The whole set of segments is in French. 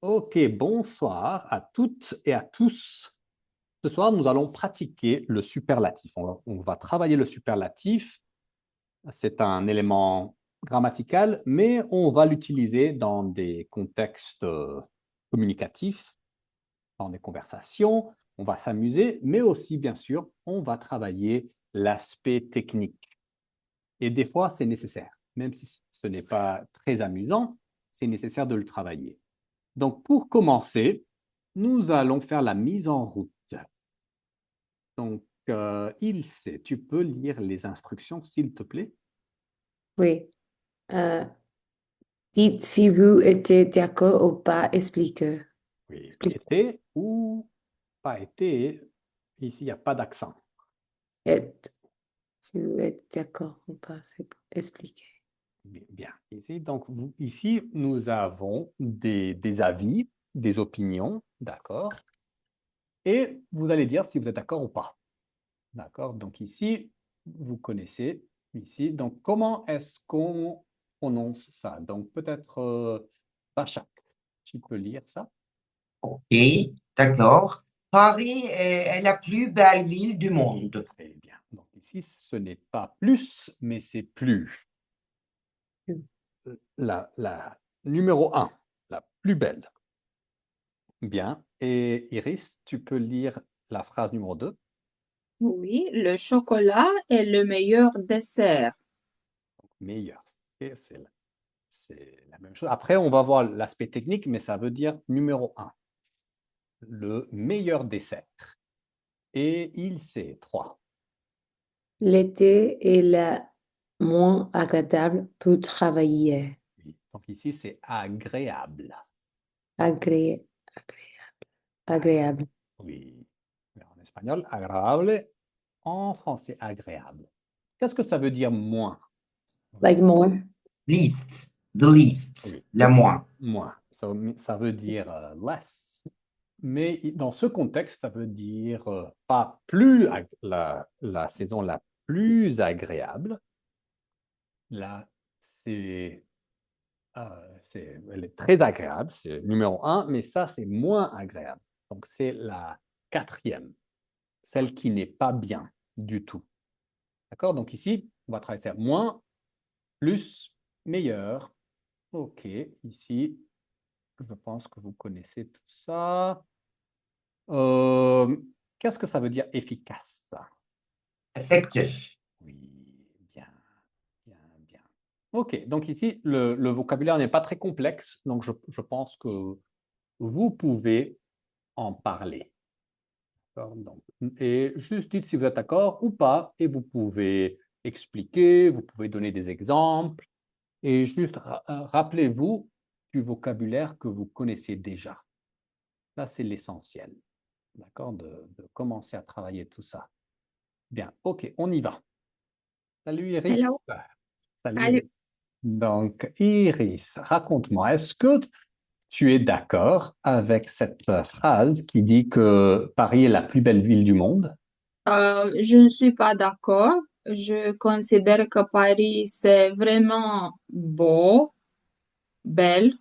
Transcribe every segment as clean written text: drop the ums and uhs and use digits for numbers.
Ok, bonsoir à toutes et à tous. Ce soir, nous allons pratiquer le superlatif. On va travailler le superlatif. C'est un élément grammatical, mais on va l'utiliser dans des contextes communicatifs, dans des conversations. On va s'amuser, mais aussi, bien sûr, on va travailler l'aspect technique. Et des fois, c'est nécessaire. Même si ce n'est pas très amusant, c'est nécessaire de le travailler. Donc, pour commencer, nous allons faire la mise en route. Donc, Ilse, tu peux lire les instructions, s'il te plaît? Oui. Euh, Dites si vous êtes d'accord ou pas, expliquez. Oui. Expliquez. Été ou pas été? Ici, il n'y a pas d'accent. Si vous êtes d'accord ou pas, expliquez. Bien. Ici, donc, ici, nous avons des avis, des opinions, d'accord? Et vous allez dire si vous êtes d'accord ou pas. D'accord? Donc ici, vous connaissez ici. Donc, comment est-ce qu'on prononce ça? Donc, peut-être Bachak, tu peux lire ça? Ok, d'accord. Paris est la plus belle ville du monde. Très bien. Donc ici, ce n'est pas plus, mais c'est plus. La numéro un, la plus belle. Bien. Et Iris, tu peux lire la phrase numéro 2. Oui, le chocolat est le meilleur dessert. Meilleur. Et c'est la même chose. Après, on va voir l'aspect technique, mais ça veut dire numéro un, le meilleur dessert. Et il sait 3. L'été est la moins agréable pour travailler. Oui. Donc ici, c'est agréable. Agré, agréable. Oui. En espagnol, agréable. En français, agréable. Qu'est-ce que ça veut dire moins? Like more. Least, the least, Oui. la moins. Moins. Ça veut dire less. Mais dans ce contexte, ça veut dire pas plus la saison la plus agréable. Là, c'est elle est très agréable, c'est numéro un, mais ça, c'est moins agréable. Donc, c'est la quatrième, celle qui n'est pas bien du tout. D'accord? Donc ici, on va travailler ça. Moins, plus, meilleur. OK, ici, je pense que vous connaissez tout ça. Euh, Qu'est-ce que ça veut dire efficace? Effectif. Oui, bien, bien, bien. OK, donc ici, le vocabulaire n'est pas très complexe, donc je pense que vous pouvez en parler. Donc, et juste dites si vous êtes d'accord ou pas, et vous pouvez expliquer, vous pouvez donner des exemples, et juste rappelez-vous du vocabulaire que vous connaissez déjà. Ça, c'est l'essentiel, d'accord, de commencer à travailler tout ça. Bien, ok, on y va. Salut Iris. Hello, Salut. salut. Donc, Iris, raconte-moi, est-ce que tu es d'accord avec cette phrase qui dit que Paris est la plus belle ville du monde? Je ne suis pas d'accord. Je considère que Paris, c'est vraiment beau, belle,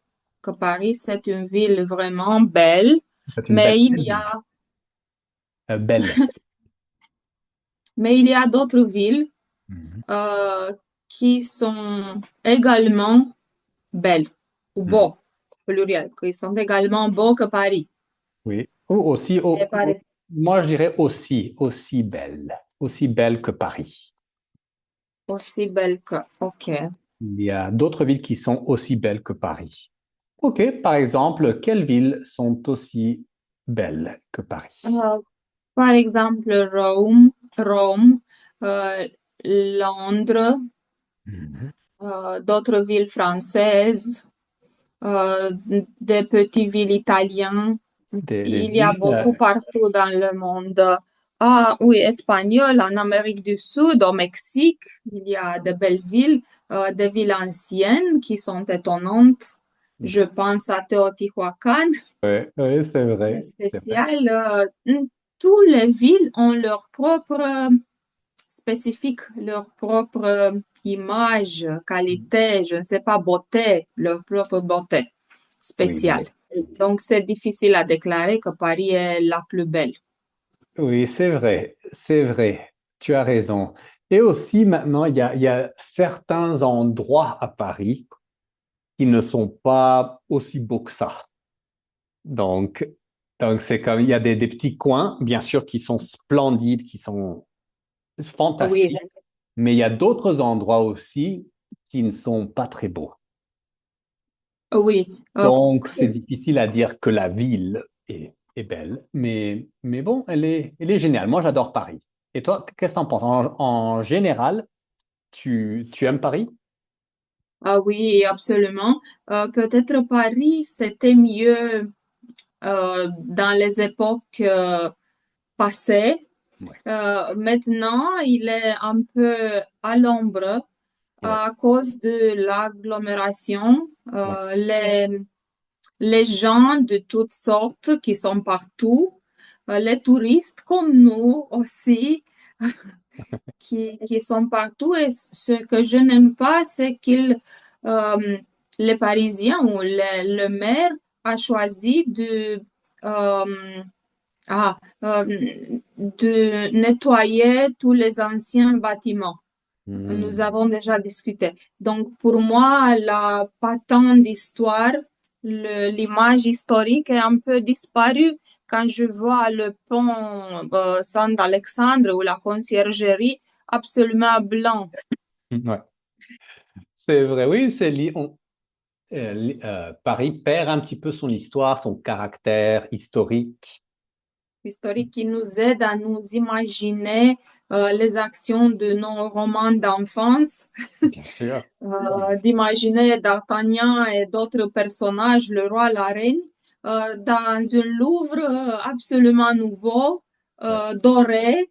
que Paris, c'est une ville vraiment belle, C'est une belle mais il y a, ville. Belle. mais il y a d'autres villes Mhm. euh, qui sont également belles, ou Mhm. beaux, pluriel, qui sont également beaux que Paris. Oui. Ou aussi, Et Paris, moi je dirais aussi belle que Paris. aussi belle que, ok. Il y a d'autres villes qui sont aussi belles que Paris. Ok, par exemple, quelles villes sont aussi belles que Paris? Euh, Par exemple, Rome, euh, Londres, Mhm. d'autres villes françaises, euh, des petites villes italiennes. Des Il y a villes. beaucoup partout dans le monde. Ah oui, espagnol, en Amérique du Sud, au Mexique, il y a de belles villes, des villes anciennes qui sont étonnantes. Je pense à Teotihuacan, Oui, oui, c'est très vrai, c'est vrai. spécial. Toutes les villes ont leur propre spécifique, leur propre image, qualité, je ne sais pas, beauté, leur propre beauté Oui, spéciale. Donc, c'est difficile à déclarer que Paris est la plus belle. Oui, c'est vrai, tu as raison. Et aussi maintenant, il y a certains endroits à Paris qui ne sont pas aussi beaux que ça. Donc, donc c'est comme, il y a des petits coins, bien sûr, qui sont splendides, qui sont Oui, fantastiques, mais il y a d'autres endroits aussi qui ne sont pas très beaux. oui. Donc, c'est difficile à dire que la ville est belle, mais bon, elle est géniale. Moi, j'adore Paris. Et toi, qu'est-ce que tu en penses? En général, tu aimes Paris? Ah oui, absolument. Peut-être Paris, c'était mieux dans les époques passées. Ouais, Maintenant, il est un peu à l'ombre ouais, à cause de l'agglomération. ouais. Les gens de toutes sortes qui sont partout, les touristes comme nous aussi, qui sont partout. Et ce que je n'aime pas, c'est euh, les Parisiens ou le maire a choisi euh, ah, euh, de nettoyer tous les anciens bâtiments. Nous Hmm. avons déjà discuté. Donc, pour moi, la pas tant d'histoire, l'image historique est un peu disparue quand je vois le pont Saint-Alexandre ou la conciergerie absolument blanc. Ouais, c'est vrai, oui, Paris perd un petit peu son histoire, son caractère historique. Historique qui nous aide à nous imaginer les actions de nos romans d'enfance, Bien sûr. d'imaginer D'Artagnan et d'autres personnages, le roi, la reine, dans un Louvre absolument nouveau, Ouais, doré.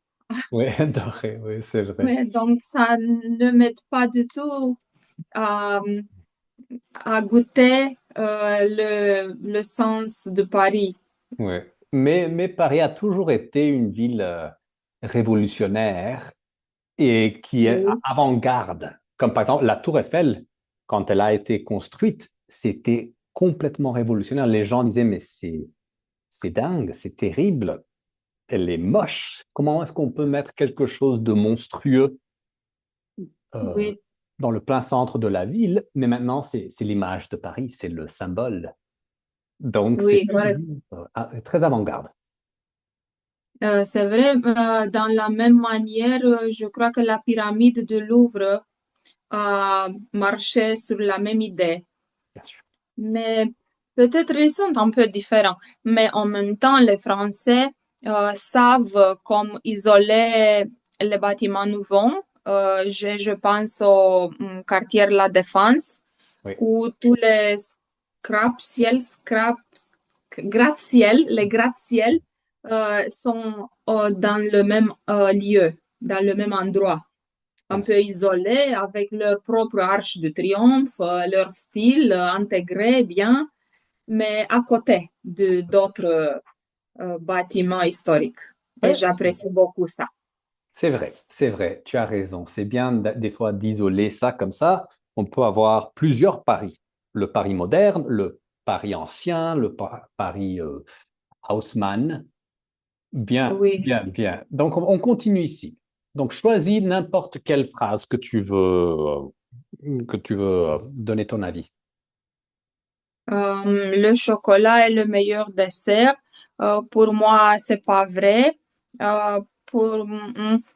ouais, doré, oui, c'est vrai. Ouais, donc, ça ne m'aide pas du tout à, à goûter le sens de Paris. Ouais. Mais Paris a toujours été une ville révolutionnaire et qui est Oui, avant-garde. Comme par exemple la Tour Eiffel, quand elle a été construite, c'était complètement révolutionnaire. Les gens disaient, mais c'est dingue, c'est terrible, elle est moche. Comment est-ce qu'on peut mettre quelque chose de monstrueux euh, oui, dans le plein centre de la ville? Mais maintenant, c'est l'image de Paris, c'est le symbole. Donc, c'est oui, correct. très avant-garde. C'est vrai, dans la même manière, je crois que la pyramide de Louvre a marché sur la même idée. Bien sûr. Mais peut-être ils sont un peu différents. Mais en même temps, les Français savent comment isoler les bâtiments nouveaux. Je pense au quartier La Défense, Oui, où tous les gratte-ciel, les gratte-ciel sont dans le même lieu, dans le même endroit, un bien peu sûr. isolés, avec leur propre arche de triomphe, leur style intégré bien, mais à côté de d'autres bâtiments historiques. Et Ouais, j'apprécie beaucoup ça. c'est vrai, tu as raison. C'est bien des fois d'isoler ça comme ça. On peut avoir plusieurs Paris. Le Paris moderne, le Paris ancien, le Paris Haussmann. Bien, Oui. bien, bien. Donc, on continue ici. Donc, choisis n'importe quelle phrase que tu veux donner ton avis. Le chocolat est le meilleur dessert. Pour moi, c'est pas vrai.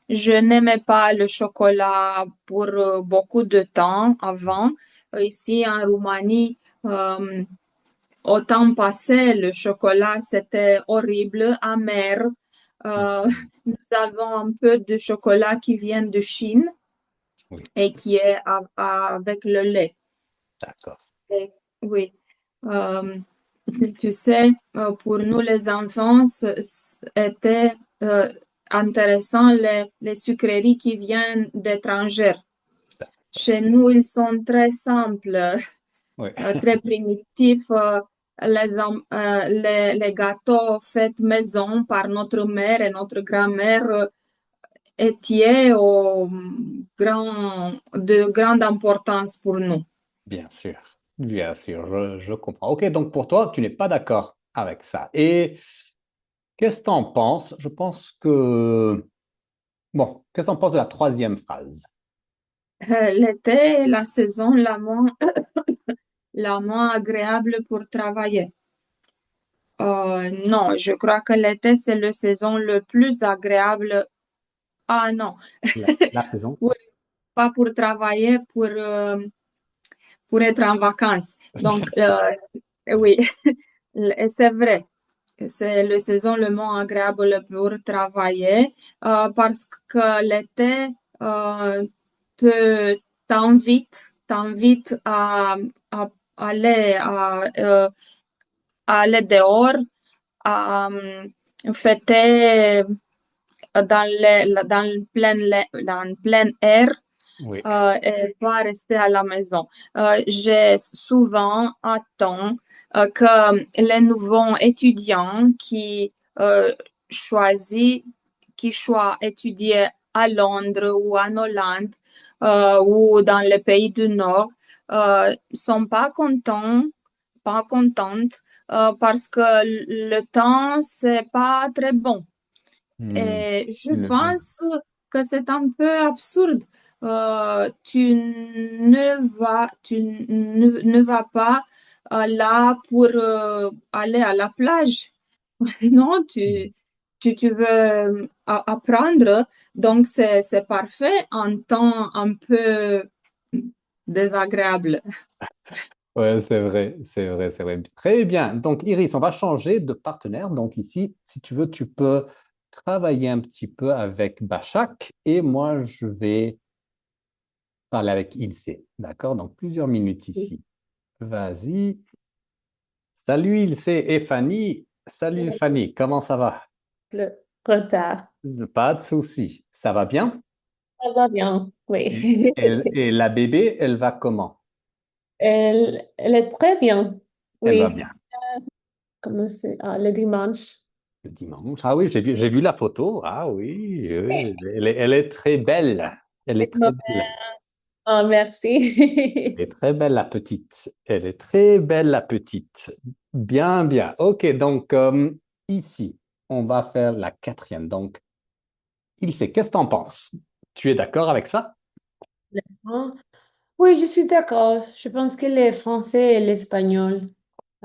Je n'aimais pas le chocolat pour beaucoup de temps avant. Ici en Roumanie, au temps passé, le chocolat, c'était horrible, amer. Euh, Mhm. nous avons un peu de chocolat qui vient de Chine Oui, et qui est avec le lait. d'accord. Et- oui. Euh, Tu sais, pour nous les enfants, était intéressant les sucreries qui viennent d'étrangers. Chez nous, ils sont très simples, Oui, très primitifs. Les gâteaux faits maison par notre mère et notre grand-mère étaient de grande importance pour nous. bien sûr. Bien sûr, je comprends. Ok, donc pour toi, tu n'es pas d'accord avec ça. Et qu'est-ce que tu en penses? Je pense que... Bon, qu'est-ce que tu en penses de la troisième phrase? L'été est la saison la moins agréable pour travailler. Non, je crois que l'été, c'est la saison le plus agréable. Ah non, La saison? oui, pas pour travailler, pour être en vacances. Donc, oui, c'est vrai. C'est la saison le moins agréable pour travailler parce que l'été euh, te t'invite à aller à aller dehors, à fêter dans le plein air Oui. et pas rester à la maison. J'ai souvent attendu que les nouveaux étudiants choisissent, qui choisissent étudier à Londres ou en Hollande ou dans les pays du Nord sont pas contentes parce que le temps c'est pas très bon. Hmm. Et je Le- pense que c'est un peu absurde. Tu ne vas pas là pour aller à la plage. Non, tu veux apprendre. Donc, c'est parfait en temps un peu désagréable. Ouais, c'est vrai, c'est vrai, c'est vrai. Très bien. Donc, Iris, on va changer de partenaire. Donc, ici, si tu veux, tu peux travailler un petit peu avec Bachak et moi, je vais parler avec Ilse. D'accord? Donc, plusieurs minutes ici. Vas-y. Salut Ilse et Fanny. Salut Fanny, comment ça va? Le retard. Pas de souci. Ça va bien? Ça va bien, oui. Et la bébé, elle va comment? Elle est très bien. Elle va Oui, bien. comment c'est? Ah, le dimanche. Le dimanche. Ah oui, j'ai vu la photo. Ah oui, oui. Elle est très belle. Elle est très belle. Ah, merci. Elle est très belle, la petite. Elle est très belle, la petite. Bien, bien. OK, donc ici, on va faire la quatrième. Donc, il sait, qu'est-ce que tu en penses? Tu es d'accord avec ça? Ah, oui, je suis d'accord. Je pense que le français et l'espagnol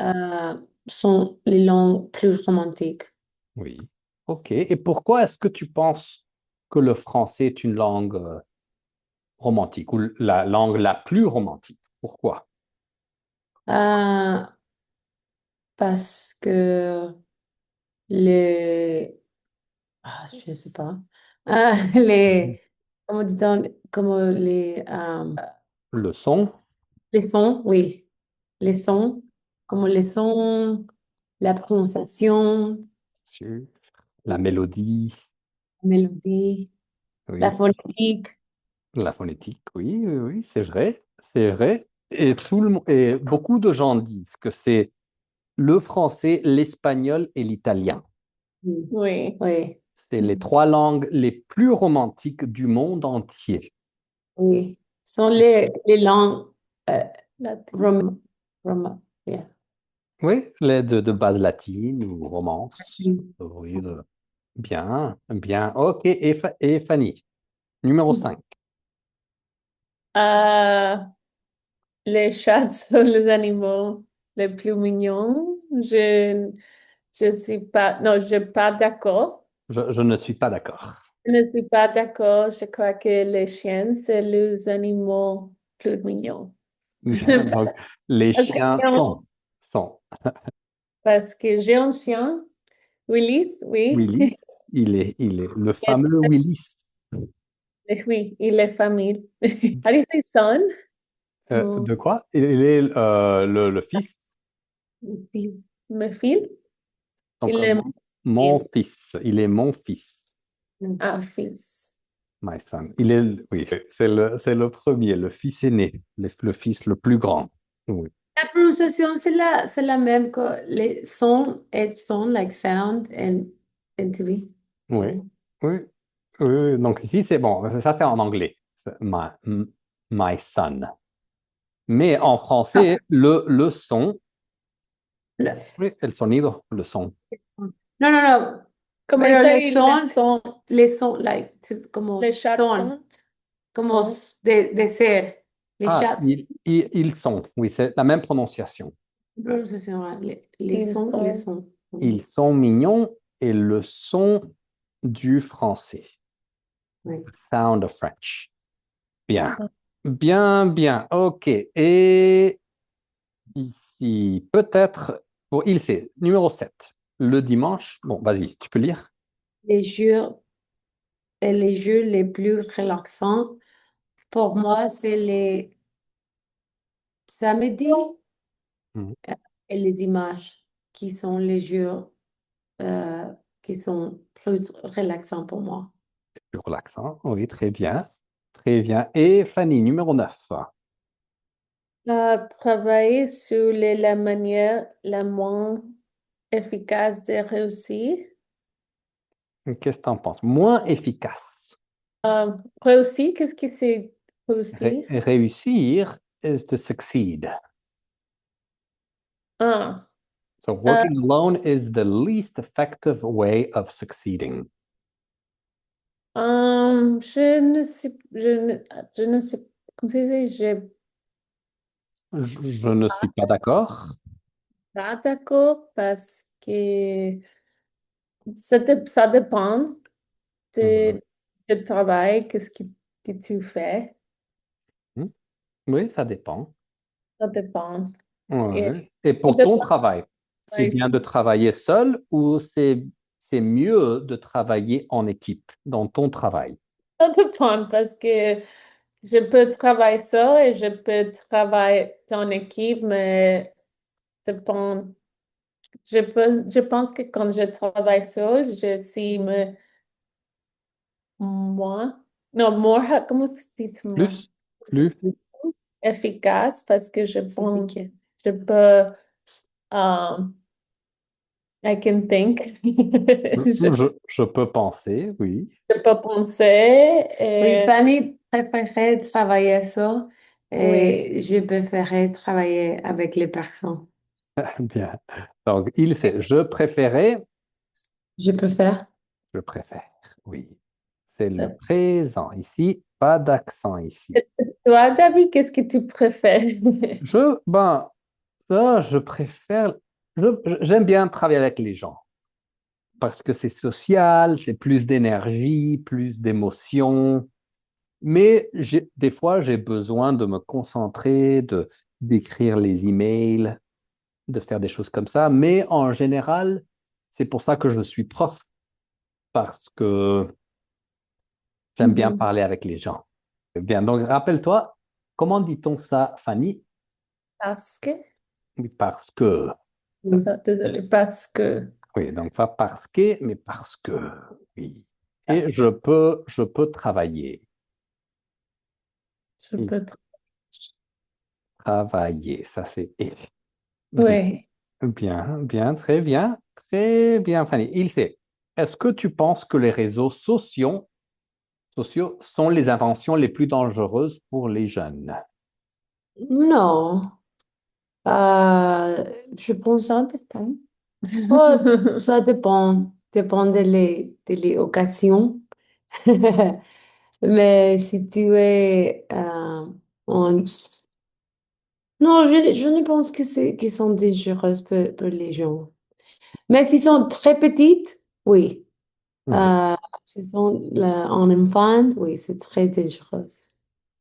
euh, sont les langues plus romantiques. Oui. OK. Et pourquoi est-ce que tu penses que le français est une langue romantique ou la langue la plus romantique? Pourquoi? Euh, Parce que les... Ah, je sais pas. Mhm. Comment dit-on, comme Le son, les sons, oui. Les sons, comme les sons, la prononciation, sûr. La mélodie, la mélodie, la oui. phonétique. La phonétique, oui, oui, oui, c'est vrai, c'est vrai. Et et beaucoup de gens disent que c'est le français, l'espagnol et l'italien. Oui. Oui, C'est les trois langues les plus romantiques du monde entier. oui. Sont les langues euh, yeah. Oui, les de base latine ou romance. Oui, bien, bien. OK, et Fanny, numéro 5. Euh, les chats sont les animaux les plus mignons. Je suis pas, non, je suis pas d'accord. Je ne suis pas d'accord. Je ne suis pas d'accord. Je crois que les chiens, c'est les animaux plus mignons. Donc, les Parce que chiens sont. parce que j'ai un chien, Willis, oui. Willis, il est le fameux Willis. Oui, il est famille. How do you say son? De quoi? Il est le fils. Mes fils? Donc, Il est mon fils. fils. Il est mon fils. Ah, fils. My son. Oui, c'est le premier, le fils aîné, le fils le plus grand. Oui, La prononciation, c'est la même que les sons et son, like sound and to be. oui, oui, oui, oui. Donc ici, c'est bon. Ça, c'est en anglais. My son. Mais en français, le son, Le- oui, el sonido, le son. No, no, no. Como Pero el les son, son, les son, like, como les son, chantons. como Son. de ser. Les Ah, chats, ils sont, oui, c'est la même prononciation. prononciation, hein, les Ils sons, les sont. sons. Ils sont mignons et le son du français. Oui. Sound of French. Bien, bien, bien. OK. Et ici, peut-être, pour il fait numéro 7. Le dimanche, bon, vas-y, tu peux lire. Les jeux les plus relaxants, pour moi, c'est les samedis Mhm. et les dimanches qui sont les jeux euh, qui sont plus relaxants pour moi. Plus relaxant. Oui, très bien. Très bien. Et Fanny, numéro 9. Travailler sur la manière la moins efficace de réussir. Qu'est-ce que tu en penses? Moins efficace. Réussir, qu'est-ce que c'est réussir? Réussir is to succeed. Ah, So working alone is the least effective way of succeeding. je ne sais, comme ça, Je ne suis pas d'accord. pas d'accord parce que ça dépend Mhm. du travail, que tu fais. Mhm. Oui, ça dépend. Ça dépend. Et Ouais. Et ça pour ton dépend. travail, c'est bien de travailler seul ou c'est mieux de travailler en équipe dans ton travail? Ça dépend parce que je peux travailler seul et je peux travailler en équipe, mais ça dépend. Je pense que quand je travaille seul, je suis moins, non, more, comment se dit moins? Plus. Efficace parce que je pense que je peux, I can think. Je peux penser, oui. Je peux penser Oui, et Fanny préférait travailler seule oui. et je préférais travailler avec les personnes. Bien. Donc, il sait. Je préférais, Je préfère. je préfère, oui. C'est le présent ici, pas d'accent ici. Toi, David, qu'est-ce que tu préfères? Ben, ça, je préfère, j'aime bien travailler avec les gens parce que c'est social, c'est plus d'énergie, plus d'émotion. Mais des fois, j'ai besoin de me concentrer, d'écrire les emails, de faire des choses comme ça. Mais en général, c'est pour ça que je suis prof, parce que j'aime bien Mhm. parler avec les gens. Bien, donc rappelle-toi, comment dit-on ça, Fanny? Parce que, Oui, parce que. désolé, parce que, Oui, donc pas parce que, mais parce que. Oui. Et parce je peux travailler. je Oui, peux, travailler, ça c'est et. Bien, oui. bien, bien, très bien, Fanny. Il sait. Est-ce que tu penses que les réseaux sociaux sont les inventions les plus dangereuses pour les jeunes? Non, je pense Ça dépend. pas, ça dépend de les occasions. Mais si tu es en... Non, je ne pense que c'est qu'ils sont dangereuses pour les gens. Mais s'ils sont très petites, oui. Oui, Euh, S'ils sont en enfant, oui, c'est très dangereux.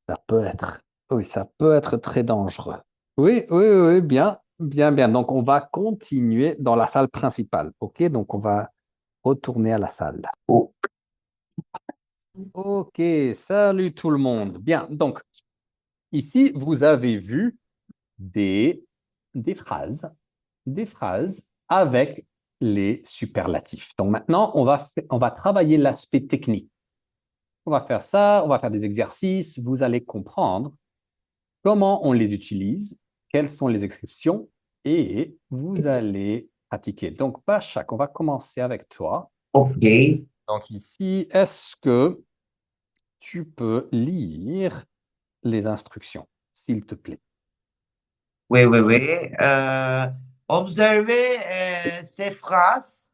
ça peut être. Oui, ça peut être très dangereux. Oui, oui, oui, oui, bien, bien, bien. Donc, on va continuer dans la salle principale. OK? Donc, on va retourner à la salle. Oh. OK, salut tout le monde. Bien, donc, ici, vous avez vu des, des phrases, des phrases avec les superlatifs. Donc, maintenant, on va travailler l'aspect technique. On va faire ça, on va faire des exercices. Vous allez comprendre comment on les utilise, quelles sont les exceptions, et vous allez pratiquer. Donc, Pachak, on va commencer avec toi. OK. Donc ici, est-ce que tu peux lire les instructions, s'il te plaît? Oui, oui, oui. Observez ces phrases,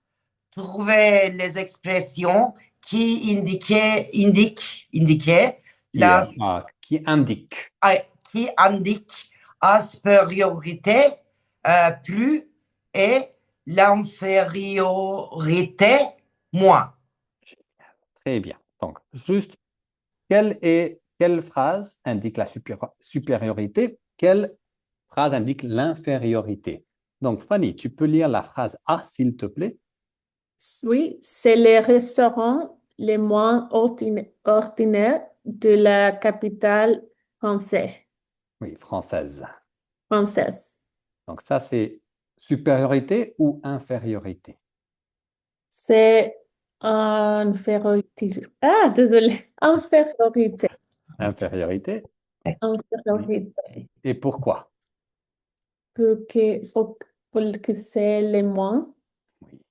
trouvez les expressions qui indiquaient la, Qui indique. ah, qui indiquent la supériorité plus et l'infériorité moins. Très bien. Donc, juste, quelle phrase indique la supériorité? Quelle phrase indique l'infériorité? Donc, Fanny, tu peux lire la phrase A, s'il te plaît? Oui, c'est les restaurants les moins ordinaires de la capitale Oui, française. française. Donc, ça, c'est supériorité ou infériorité? C'est infériorité. Ah, désolé. Infériorité. Infériorité. Infériorité. Et pourquoi? Pour que c'est les moins. Oui,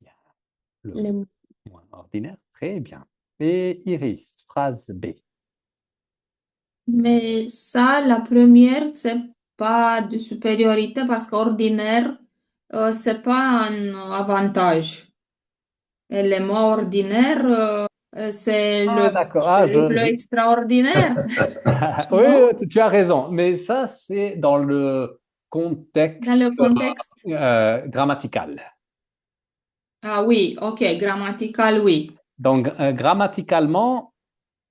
bien. Le Les... moins ordinaire. Très bien. Et Iris, phrase B. Mais ça, la première, c'est pas de supériorité parce qu'ordinaire, c'est pas un avantage. Et les mots ordinaires, c'est Ah, d'accord. Ah, le extraordinaire. Oui, Non? tu as raison. Mais ça, c'est dans le contexte Dans le contexte. grammatical. Ah oui, ok, grammatical, oui. Donc, grammaticalement,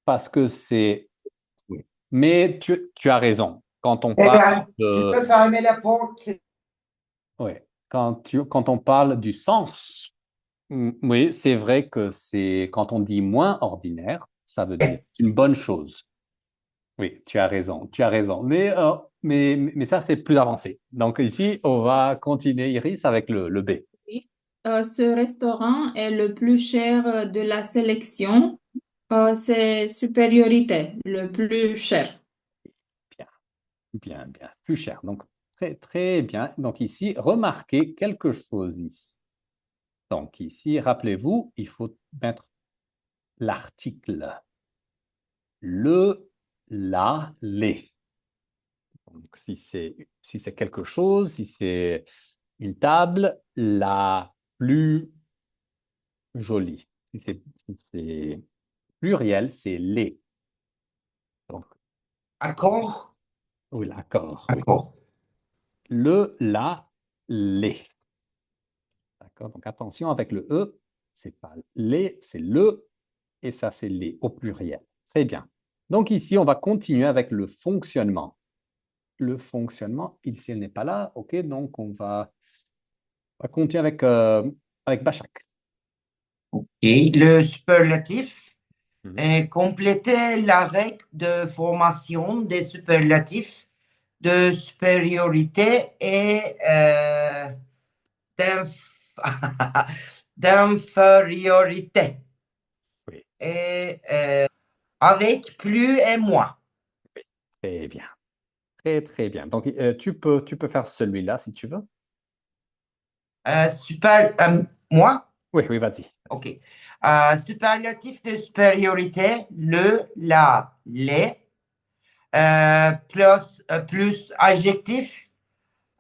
parce que c'est... Oui. Mais tu as raison. Quand on Eh parle bien, tu de... peux fermer la porte. Oui. Quand on parle du sens, oui, c'est vrai que c'est quand on dit moins ordinaire, ça veut dire une bonne chose. Oui, tu as raison, tu as raison. Mais ça, c'est plus avancé. Donc ici, on va continuer, Iris, avec le B. Oui. Ce restaurant est le plus cher de la sélection. C'est supériorité, le plus cher. Bien, bien, bien. Plus cher. Donc, très, très bien. Donc ici, remarquez quelque chose ici. Donc ici, rappelez-vous, il faut mettre l'article. Le, la, les. Donc, si c'est quelque chose, si c'est une table, la plus jolie. Si c'est pluriel, c'est les. Donc, Accord? oui, l'accord, oui. Accord. Le, la, les. D'accord? Donc, attention avec le E, c'est pas les, c'est le, et ça, c'est les au pluriel. Très bien. Donc, ici, on va continuer avec le fonctionnement. Le fonctionnement, ici, il n'est pas là. OK, donc on va continuer avec Bachak. Et le superlatif, Mhm. compléter la règle de formation des superlatifs de supériorité et d'infériorité. Oui, Et avec plus et moins. très bien. Très, très bien. Donc, tu peux faire celui-là si tu veux. Moi? Oui, oui, vas-y. OK. Superlatif de supériorité, le, la, les, plus adjectif,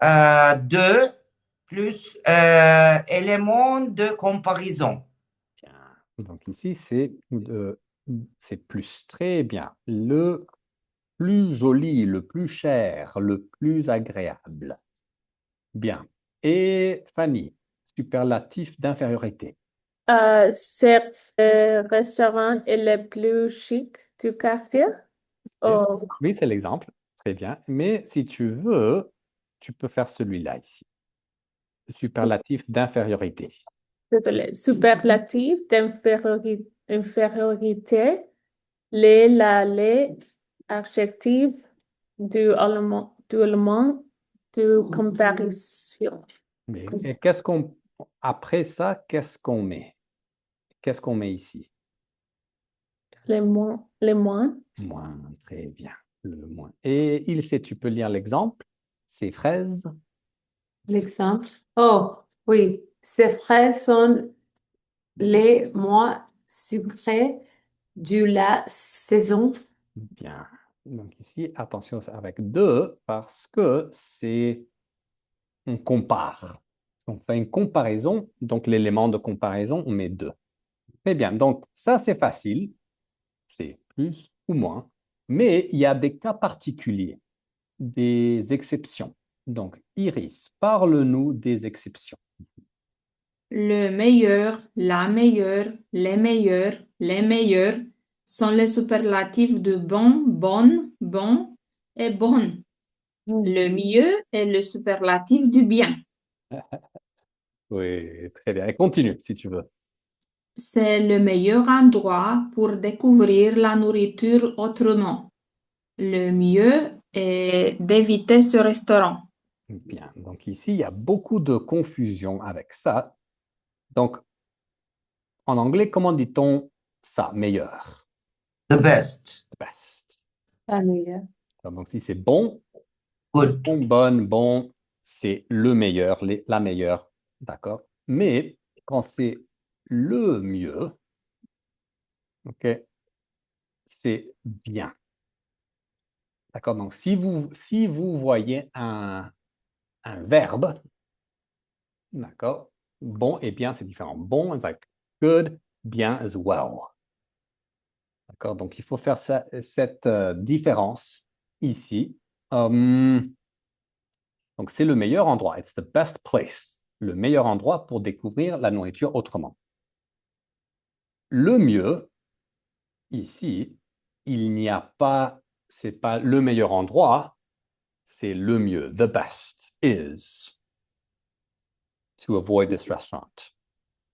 de, plus élément de comparaison. Bien. Donc, ici, c'est plus. Très bien. Le plus joli, le plus cher, le plus agréable. Bien. Et Fanny, superlatif d'infériorité. C'est le restaurant est le plus chic du quartier. Yes. Oh, Oui, c'est l'exemple. Très bien. Mais si tu veux, tu peux faire celui-là ici. Superlatif d'infériorité. désolé. Superlatif d'infériorité. Les adjectifs du allemand de comparaison. Mais et après ça, qu'est-ce qu'on met? Qu'est-ce qu'on met ici? Les moins. Moins, très bien. Le moins. Et tu peux lire l'exemple. C'est fraises. L'exemple. Oh, oui. Ces fraises sont les moins sucrés de la saison. Bien. Donc ici, attention avec 2 parce que on compare. On fait une comparaison, donc l'élément de comparaison, on met 2. Très bien, donc ça c'est facile, c'est plus ou moins, mais il y a des cas particuliers, des exceptions. Donc Iris, parle-nous des exceptions. Le meilleur, la meilleure, les meilleurs sont les superlatifs de bon, bonne, bon et bonne. Le mieux est le superlatif du bien. Oui, très bien. Et continue si tu veux. C'est le meilleur endroit pour découvrir la nourriture autrement. Le mieux est d'éviter ce restaurant. Bien, donc ici, il y a beaucoup de confusion avec ça. Donc, en anglais, comment dit-on ça, meilleur? The best. Best. La meilleure. Donc, si c'est bon, Good. bon, c'est le meilleur, la meilleure, d'accord? Mais quand c'est le mieux, ok, c'est bien, d'accord? Donc, si vous voyez un verbe, d'accord? Bon et bien, c'est différent. Bon, it's like good, bien as well. D'accord? Donc, il faut faire cette différence ici. Donc, c'est le meilleur endroit. It's the best place. Le meilleur endroit pour découvrir la nourriture autrement. Le mieux, ici, il n'y a pas, c'est pas le meilleur endroit, c'est le mieux. The best is to avoid this restaurant.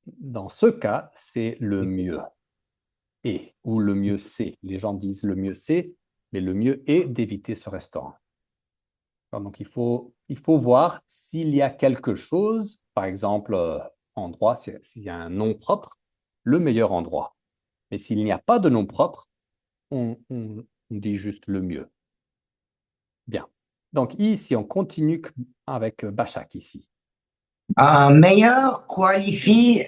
Dans ce cas, c'est le mieux. Et, ou le mieux c'est. Les gens disent le mieux c'est, mais le mieux est d'éviter ce restaurant. Donc, il faut voir s'il y a quelque chose, par exemple, endroit, s'il y a un nom propre, le meilleur endroit. Mais s'il n'y a pas de nom propre, on dit juste le mieux. Bien. Donc, ici, on continue avec Bachak ici. Un meilleur qualifie,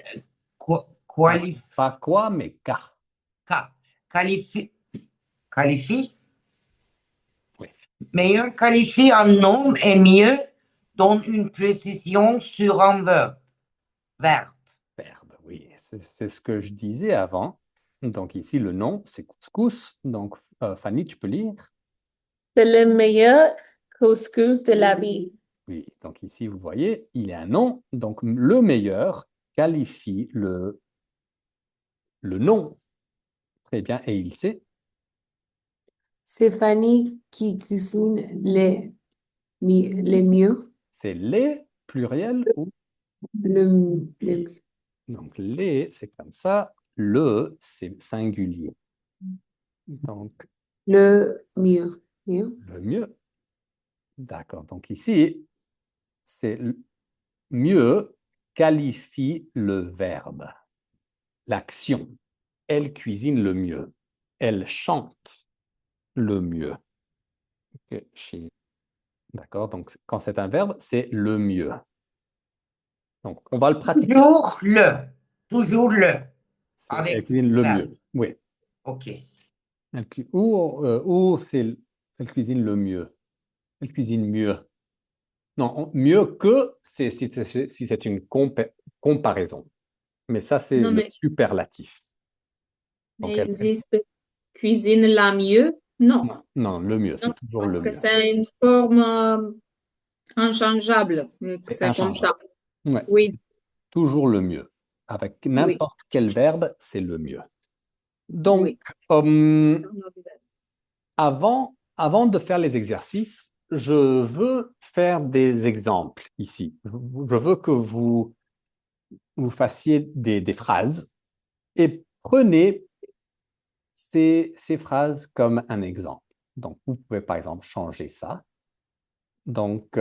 Pas quoi, mais car. qualifie, Oui. meilleur qualifie un nom et mieux donne une précision sur un verbe. Verbe, oui. C'est ce que je disais avant. Donc, ici, le nom, c'est couscous. Donc, Fanny, tu peux lire? C'est le meilleur couscous de la vie. Oui, donc ici, vous voyez, il y a un nom. Donc, le meilleur qualifie le nom. Très bien, et il sait. C'est Fanny qui cuisine les mieux. C'est les pluriel ou Le, donc les, c'est comme ça. Le, c'est singulier. Donc, le mieux. Mieux. le mieux. D'accord. Donc ici, c'est mieux qualifie le verbe, l'action. Elle cuisine le mieux. Elle chante le mieux. Ok, d'accord, donc quand c'est un verbe, c'est le mieux. Donc, on va le pratiquer. Toujours le. Elle Avec cuisine le verbe. mieux. Oui. OK. Ou elle cuisine le mieux. Elle cuisine mieux. Non, mieux que si c'est une comparaison. Mais ça, c'est Non, le mais superlatif. Donc, il existe cuisine la mieux? Non, non, le mieux, c'est non, toujours parce le que mieux. c'est une forme inchangeable. C'est C'est comme ça. inchangeable. Ouais, Oui, toujours le mieux. Avec oui, n'importe quel verbe, c'est le mieux. Donc, oui. avant de faire les exercices, je veux faire des exemples ici. Je veux que vous fassiez des phrases et prenez ces phrases comme un exemple. Donc, vous pouvez par exemple changer ça. Donc,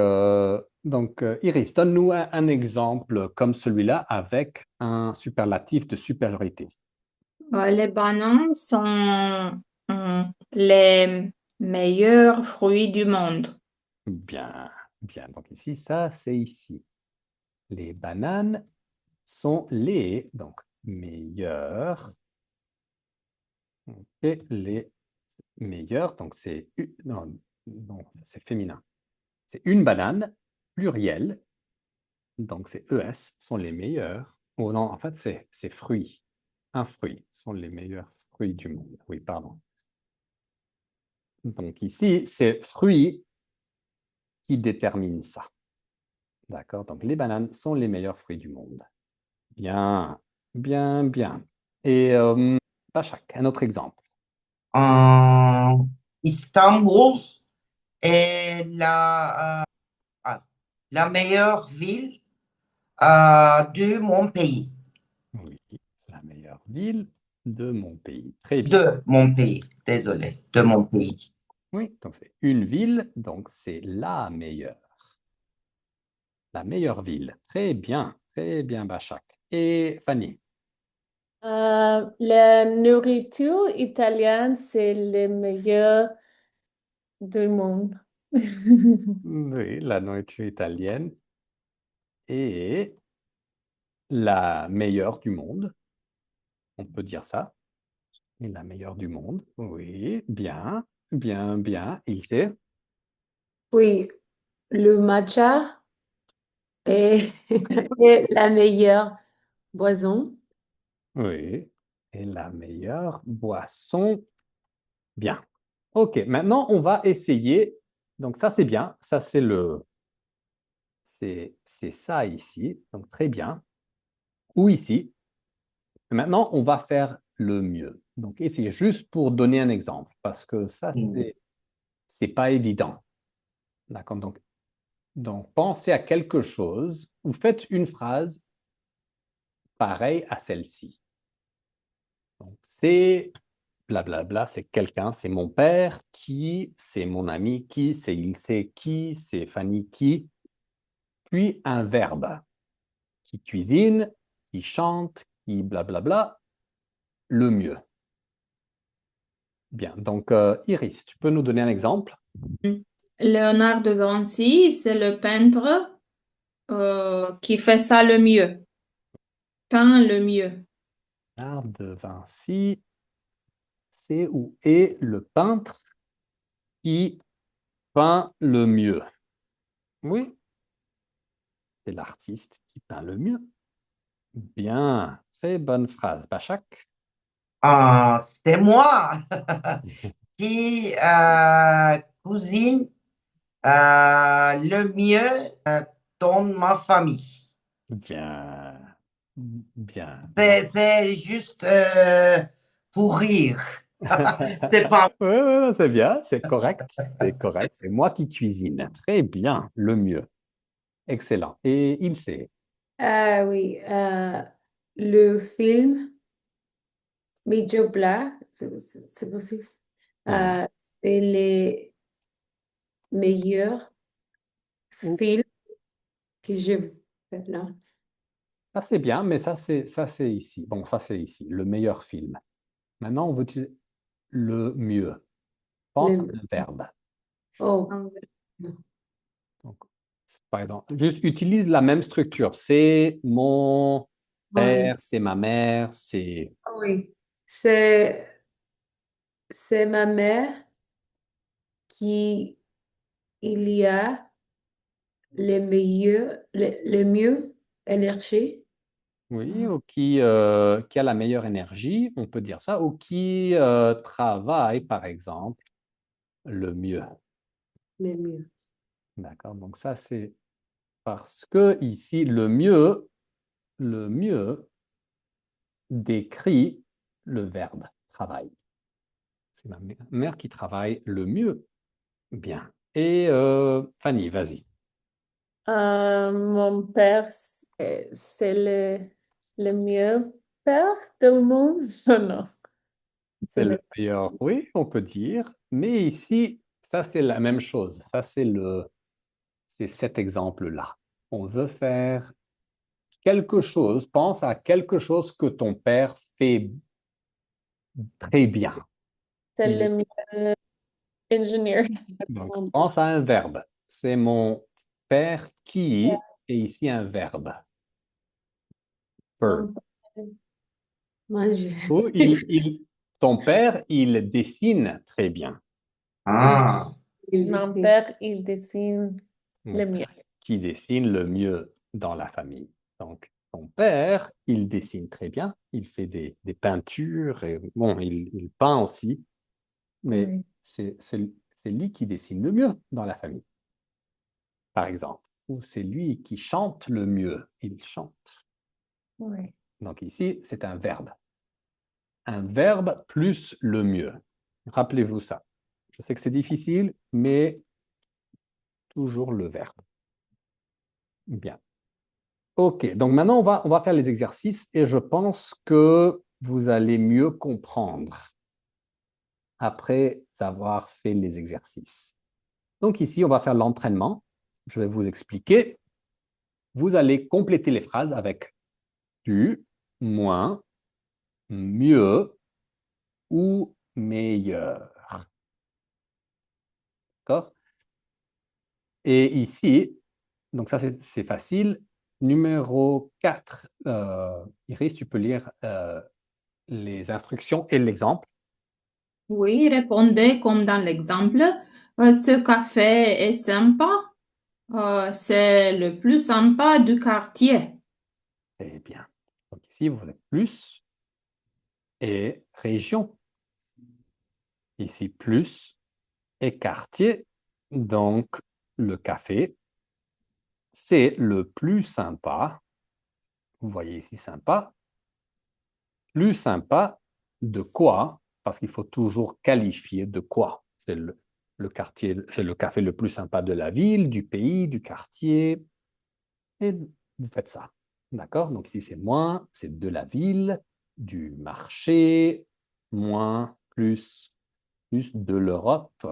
Iris, donne-nous un exemple comme celui-là avec un superlatif de supériorité. Les bananes sont les meilleurs fruits du monde. Bien, bien. Donc ici, ça, c'est ici. Les bananes sont donc meilleurs. Et meilleur, donc c'est non, non, c'est féminin. C'est une banane, pluriel, donc c'est ES, sont les meilleurs. Oh non, en fait, c'est fruits. Un fruit sont les meilleurs fruits du monde. Oui, pardon. Donc ici, c'est fruits qui déterminent ça. D'accord? Donc les bananes sont les meilleurs fruits du monde. Bien, bien, bien. Et Başak, un autre exemple. Istanbul est la meilleure ville de mon pays. Oui, la meilleure ville de mon pays. Très bien. De mon pays, désolé, de mon pays. Oui, donc c'est une ville, donc c'est la meilleure. La meilleure ville. Très bien, Başak. Et Fanny, La nourriture italienne, c'est le meilleur du monde. oui, la nourriture italienne est la meilleure du monde. On peut dire ça. Et la meilleure du monde. Oui, bien, bien, bien. Il sait. Oui, le matcha est, est la meilleure boisson. Oui. Et la meilleure boisson. Bien. OK, maintenant, on va essayer. Donc, ça, c'est bien. Ça, c'est ça ici. Donc, très bien. Ou ici. Maintenant, on va faire le mieux. Donc, essayez juste pour donner un exemple, parce que ça, c'est pas évident. D'accord? Donc, pensez à quelque chose ou faites une phrase pareille à celle-ci. Donc, c'est blablabla, c'est quelqu'un, c'est mon père qui, c'est mon ami qui, c'est il sait qui, c'est Fanny qui. Puis un verbe qui cuisine, qui chante, qui blablabla, le mieux. Bien, donc Iris, tu peux nous donner un exemple? Léonard de Vinci, c'est le peintre qui fait ça le mieux, peint le mieux. Léonard de Vinci, c'est ou est le peintre qui peint le mieux. Oui, c'est l'artiste qui peint le mieux. Bien, très bonne phrase. Başak? C'est moi qui cuisine le mieux dans ma famille. Bien, bien. C'est juste pour rire. C'est pas. Oui, oui, c'est bien, c'est correct, c'est correct. C'est moi qui cuisine. Très bien, le mieux. Excellent. Et il sait. Ah oui, le film Major Black, c'est possible. Hmm. Euh, c'est les meilleurs Ouh, films que j'ai fait là. ça, c'est bien, mais ça, c'est ici. Bon, ça, c'est ici, le meilleur film. Maintenant, on veut utiliser le mieux. Pense à Le, un verbe. oh, Donc, par exemple, juste utilise la même structure. C'est mon ouais. père, c'est ma mère, c'est... Ah oui, c'est ma mère qui il y a les mieux énergie. Oui, ou qui a la meilleure énergie, on peut dire ça, ou qui travaille, par exemple, le mieux. Les mieux. D'accord? Donc ça, c'est parce que ici, le mieux décrit le verbe travail. C'est ma mère qui travaille le mieux. Bien. Et Fanny, vas-y. Mon père, c'est le mieux père du monde. Non, non. C'est C'est le le- meilleur, oui, on peut dire. Mais ici, ça, c'est la même chose. Ça, c'est cet exemple-là. On veut faire quelque chose, pense à quelque chose que ton père fait très bien. c'est Il le est- mieux ingénieur. Donc, pense à un verbe. C'est mon père qui, et ici un verbe. Verb. Mon père, Manger. Ou ton père, il dessine très bien. Ah, Mon père, il dessine Mon le mieux. père qui dessine le mieux dans la famille. Donc, ton père, il dessine très bien. Il fait des peintures et bon, il peint aussi, mais Oui. c'est lui qui dessine le mieux dans la famille, par exemple. Ou c'est lui qui chante le mieux. Il chante. Oui. Donc ici, c'est un verbe. Un verbe plus le mieux. Rappelez-vous ça. Je sais que c'est difficile, mais toujours le verbe. Bien. OK, donc maintenant, on va faire les exercices et je pense que vous allez mieux comprendre après avoir fait les exercices. Donc ici, on va faire l'entraînement. Je vais vous expliquer. Vous allez compléter les phrases avec plus, moins, mieux ou meilleur. D'accord? Et ici, donc ça c'est facile. Numéro 4, Iris, tu peux lire les instructions et l'exemple. Oui, répondez comme dans l'exemple. Ce café est sympa. C'est le plus sympa du quartier. Très bien. Donc ici, vous avez plus et région. Ici, plus et quartier. Donc, le café, c'est le plus sympa. Vous voyez ici sympa. Plus sympa de quoi? Parce qu'il faut toujours qualifier de quoi. C'est le quartier, c'est le café le plus sympa de la ville, du pays, du quartier. Et vous faites ça. D'accord? Donc ici, c'est moins, c'est de la ville, du marché, moins, plus de l'Europe,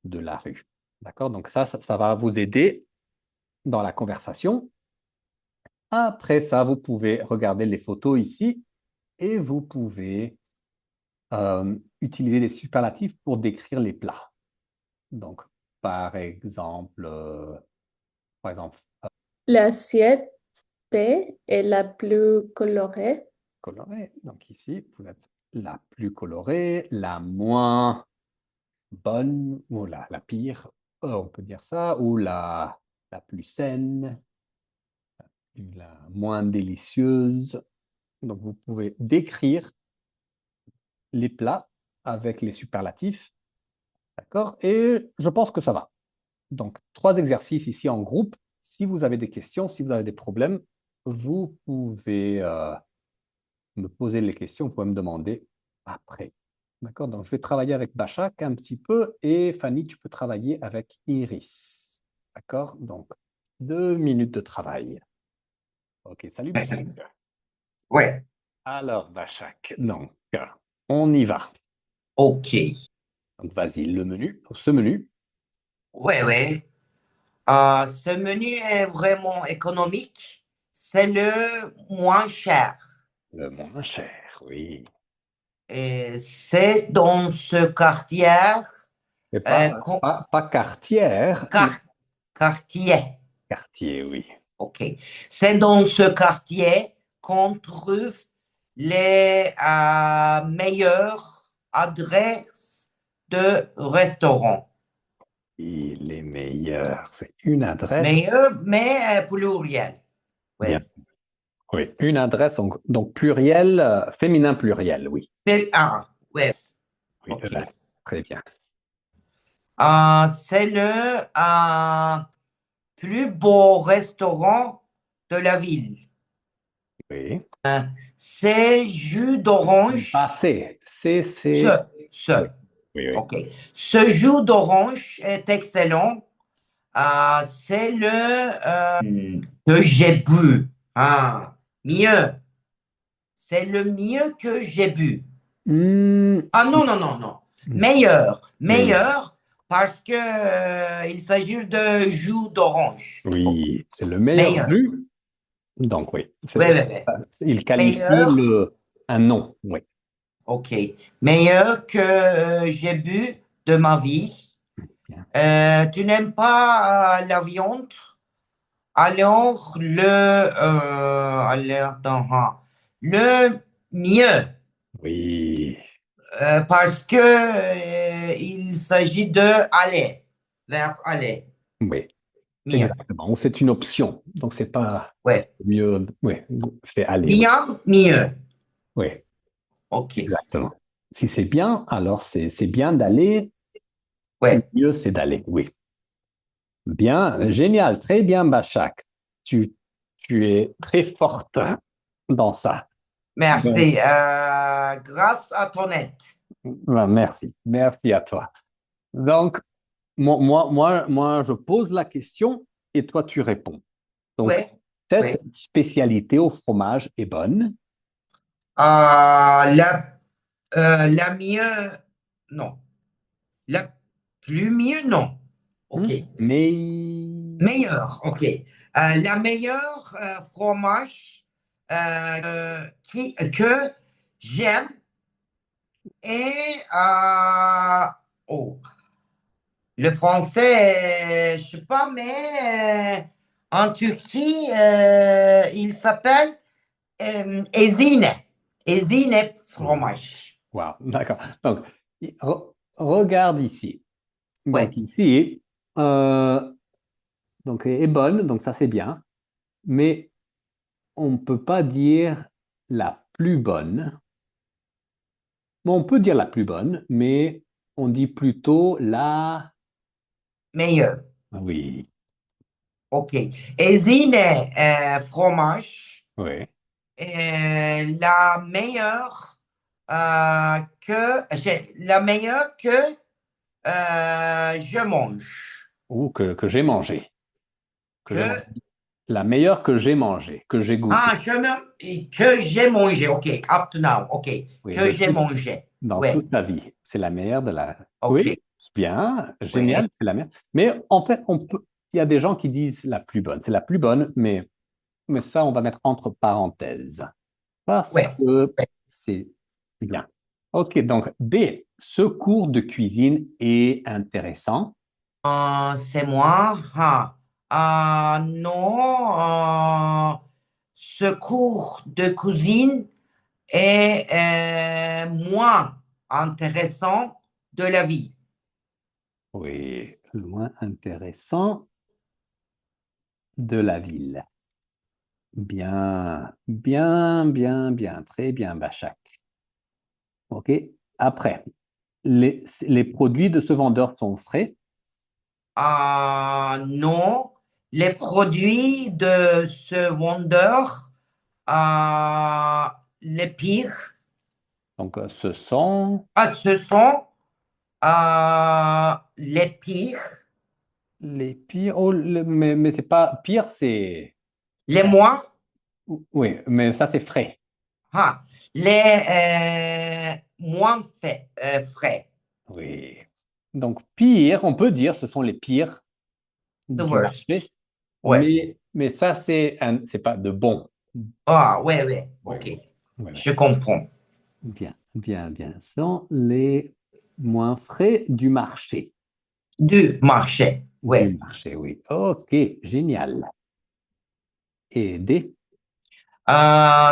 de la rue. D'accord? Donc ça va vous aider dans la conversation. Après ça, vous pouvez regarder les photos ici et vous pouvez utiliser les superlatifs pour décrire les plats. Donc, par exemple, L'assiette B est la plus colorée. coloré. Donc ici, vous êtes la plus colorée, la moins bonne, ou la pire, on peut dire ça, ou la plus saine, la moins délicieuse. Donc, vous pouvez décrire les plats avec les superlatifs. D'accord? Et je pense que ça va. Donc, 3 exercices ici en groupe. Si vous avez des questions, si vous avez des problèmes, vous pouvez me poser les questions, vous pouvez me demander après. D'accord? Donc, je vais travailler avec Bachak un petit peu et Fanny, tu peux travailler avec Iris. D'accord? Donc, 2 minutes de travail. OK, salut Bachak. ouais, Alors, Bachak, donc, on y va. ok. Donc, vas-y, le menu, ce menu. Ouais, ouais. Ce menu est vraiment économique. C'est le moins cher. Le moins cher, oui. Et c'est dans ce quartier, Mais qu'on- pas quartière, mais quar- quartier. quartier, oui. Ok. C'est dans ce quartier qu'on trouve les meilleures adresses de restaurants. Il est meilleur. C'est une adresse. Meilleurs, mais pluriel. Bien. Ouais. Oui, une adresse, donc pluriel, féminin pluriel, oui. Ouais. Oui, Ok. très bien. C'est le plus beau restaurant de la ville. Oui. C'est jus d'orange. Passé. Ce, Oui, ce. oui, oui. Ok. Ce jus d'orange est excellent. C'est que j'ai bu. Mieux. C'est le mieux que j'ai bu. Non, non, non, non. Meilleur. Meilleur parce que il s'agit de jus d'orange. Oui, c'est le meilleur Meilleur. jus. Donc, oui. Oui, oui, oui. Il qualifie Meilleur. un nom, oui. Ok. Meilleur que j'ai bu de ma vie. Bien. Tu n'aimes pas la viande? Alors, attends, le mieux. Oui. Parce que il s'agit de aller, verbe aller. Oui, Mieux. exactement. C'est une option. Donc, c'est pas Ouais. mieux. Oui, c'est aller. Oui, Bien, mieux. oui, OK. exactement. Si c'est bien, alors c'est bien d'aller. Ouais. Mieux, c'est d'aller. Oui. Bien, génial. Très bien, Bachak. Tu es très forte dans ça. Donc, Merci. Grâce à ton aide. merci. Merci à toi. Donc, je pose la question et toi, tu réponds. Donc, Ouais. cette Ouais. spécialité au fromage est bonne, La mieux, non. La plus mieux, non. OK. mais Meilleure, OK. La meilleure fromage que j'aime est oh, le français, je sais pas, mais en Turquie, il s'appelle Ezine. Ezine fromage. wow, d'accord. Donc, regarde ici. Ouais, Donc, ici, donc, est bonne, donc ça c'est bien, mais on ne peut pas dire la plus bonne. Bon, on peut dire la plus bonne, mais on dit plutôt la. meilleur. Oui, OK. Ezine fromage oui. la meilleure la meilleure que je mange. Ou que j'ai mangé. Que j'ai mangé. Que La meilleure que j'ai mangée, que j'ai goûtée. que j'ai mangé. OK. Up to now. OK. Oui, Que j'ai mangé. dans Ouais. toute la vie. C'est la meilleure de la. OK. Oui, bien, Ouais. génial, c'est la meilleure. Mais en fait, il y a des gens qui disent la plus bonne. C'est la plus bonne, mais ça, on va mettre entre parenthèses. Parce Ouais. que Ouais. c'est bien. OK, donc B, ce cours de cuisine est intéressant. C'est moi. Non. Ce cours de cuisine est moins intéressant de la vie. Oui, le moins intéressant de la ville. Bien, bien, bien, bien, très bien, Bachak. OK. Après, les produits de ce vendeur sont frais. Non, les produits de ce vendeur, les pires, Donc, ce sont ce sont les pires, les pires. Oh, mais c'est pas pire, c'est. les moins, Oui, mais ça, c'est frais. ah, les moins frais, Oui. Donc, pire, on peut dire ce sont les pires the du worst. marché, Ouais. mais ça, c'est pas de bon. Ouais, ouais, Oui, ok. oui, oui. Je comprends. Bien, bien, bien. Ce sont les moins frais du marché. Du marché, Du ouais. marché, oui. OK, génial. Et D,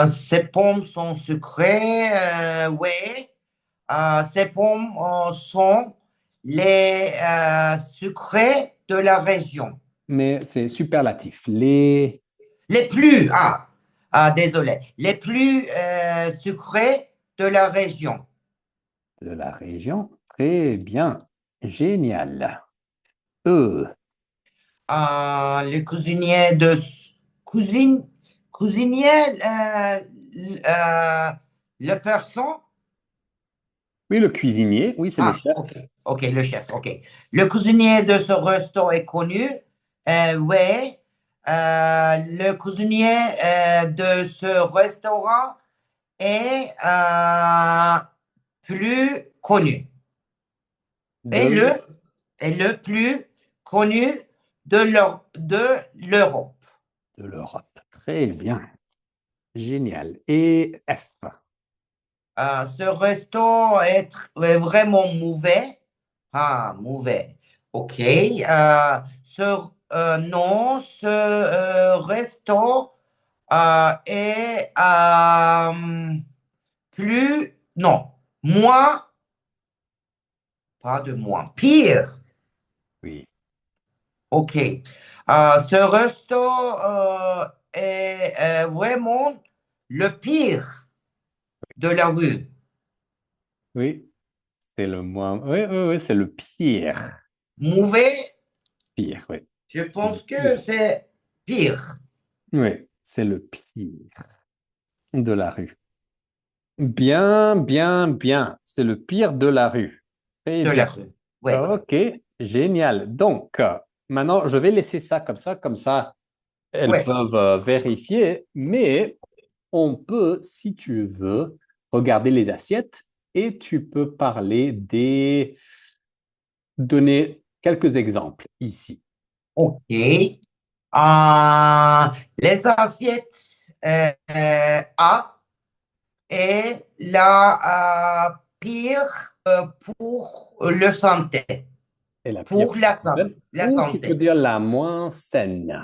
Ces pommes sont sucrées, ouais. Ces pommes sont les sucrés de la région. mais c'est superlatif. Les Les plus, désolé, les plus sucrés de la région. de la région. Très bien. Génial. E, Le cuisinier de cuisine, cuisinier, le person. oui, le cuisinier. Oui, c'est le chef. Ok, ok, le chef, ok. Le cuisinier de ce resto est connu. Oui. Le cuisinier de ce restaurant est plus connu. Et De, le, est le plus connu de l'Europe. de l'Europe. Très bien. Génial. Et F. Ce resto est vraiment mauvais. Mauvais. OK. Non, ce resto est plus, non, moins Pas de moins. Pire. Oui. OK. Ce resto est vraiment le pire de la rue. Oui. C'est le moins. Oui, oui, oui, c'est le pire. Mauvais, Pire, oui. je C'est le pense que pire. c'est pire Oui, c'est le pire de la rue. Bien, bien, bien. C'est le pire de la rue. Très de la bien. rue. Oui. OK, génial. Donc, maintenant, je vais laisser ça, comme ça, elles Oui. peuvent vérifier, mais on peut, si tu veux, regarder les assiettes et tu peux donner quelques exemples ici. OK. Les assiettes A est la pire pour le santé. Et la pire, Pour la, la ou tu peux santé. dire la moins saine.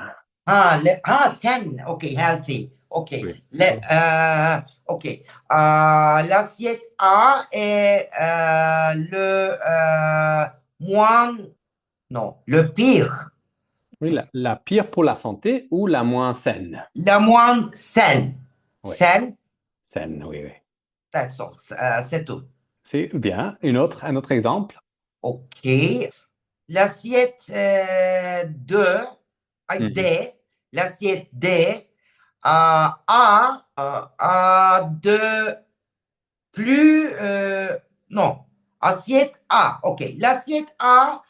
Saine. OK, healthy. OK. Oui. OK. L'assiette A est le moins, non, le pire. Oui, la pire pour la santé ou la moins saine. La moins saine. Oui, Saine, saine, oui, oui. that's all. C'est tout. C'est bien. Un autre exemple. OK. L'assiette 2, Mhm. D, l'assiette D a de plus, non, assiette A, OK. L'assiette A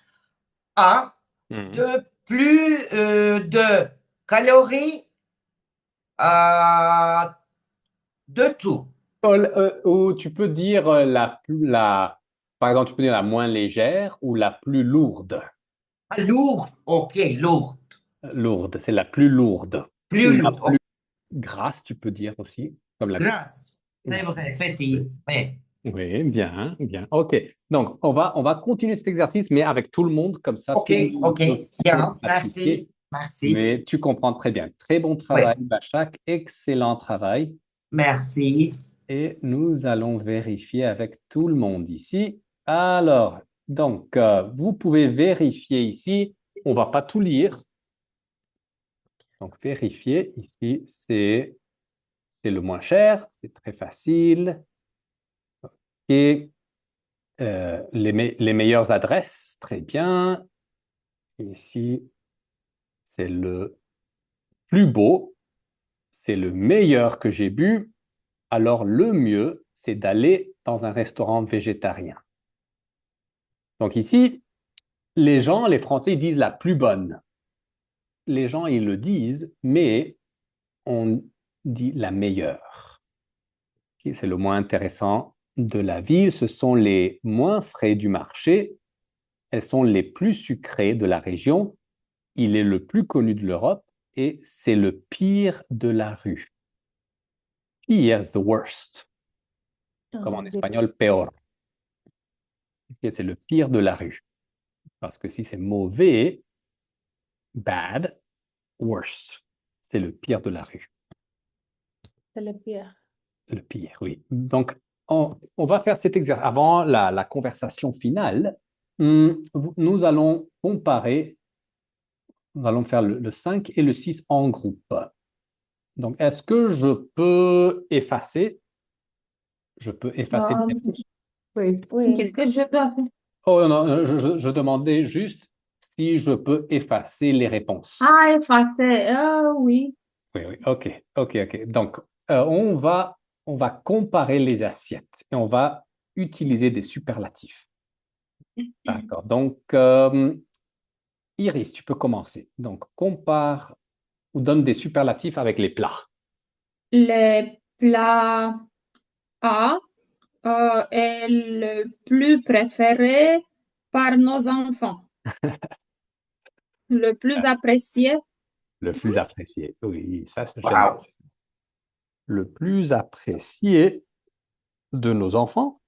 Mhm. de plus de calories de tout. Ou tu peux dire par exemple, tu peux dire la moins légère ou la plus lourde. Lourd, OK, lourd. Lourde, c'est la plus lourde. Ou Plus la lourd, plus OK, grasse, tu peux dire aussi, comme la grasse. C'est vrai, Oui, fétide. Oui. oui, bien, bien. OK. Donc, on va continuer cet exercice, mais avec tout le monde, comme ça, OK, tout le monde OK, peut bien, pratiquer. merci, merci, Mais tu comprends très bien. Très bon oui, travail, Bachak. Excellent travail. merci. Et nous allons vérifier avec tout le monde ici. Alors, donc, vous pouvez vérifier ici. On va pas tout lire. Donc, vérifier ici, c'est le moins cher. C'est très facile. Et les meilleures adresses, très bien. Ici, c'est le plus beau. C'est le meilleur que j'ai bu. Alors, le mieux, c'est d'aller dans un restaurant végétarien. Donc ici, les Français, ils disent la plus bonne. Les gens, ils le disent, mais on dit la meilleure. C'est le moins intéressant de la ville. Ce sont les moins frais du marché. Elles sont les plus sucrées de la région. Il est le plus connu de l'Europe et c'est le pire de la rue. Pire is the worst, comme en espagnol, peor. Et c'est le pire de la rue. Parce que si c'est mauvais, bad, worst. C'est le pire de la rue. C'est le pire. Le pire, oui. Donc, on va faire cet exercice. Avant la conversation finale, nous allons comparer, nous allons faire le 5 et le 6 en groupe. Donc, est-ce que je peux effacer? Je peux effacer les réponses. Oui. Oui. Qu'est-ce que je dois faire? Oh non, je demandais juste si je peux effacer les réponses. Ah, effacer. Ah, oui. Oui, oui, ok, ok, ok. Donc, on va comparer les assiettes et on va utiliser des superlatifs. D'accord. Donc, Iris, tu peux commencer. Donc, compare ou donne des superlatifs avec les plats. Le plat A est le plus préféré par nos enfants. Le plus apprécié. Le plus apprécié. Oui, ça, j'aime bien. Wow. Le plus apprécié de nos enfants.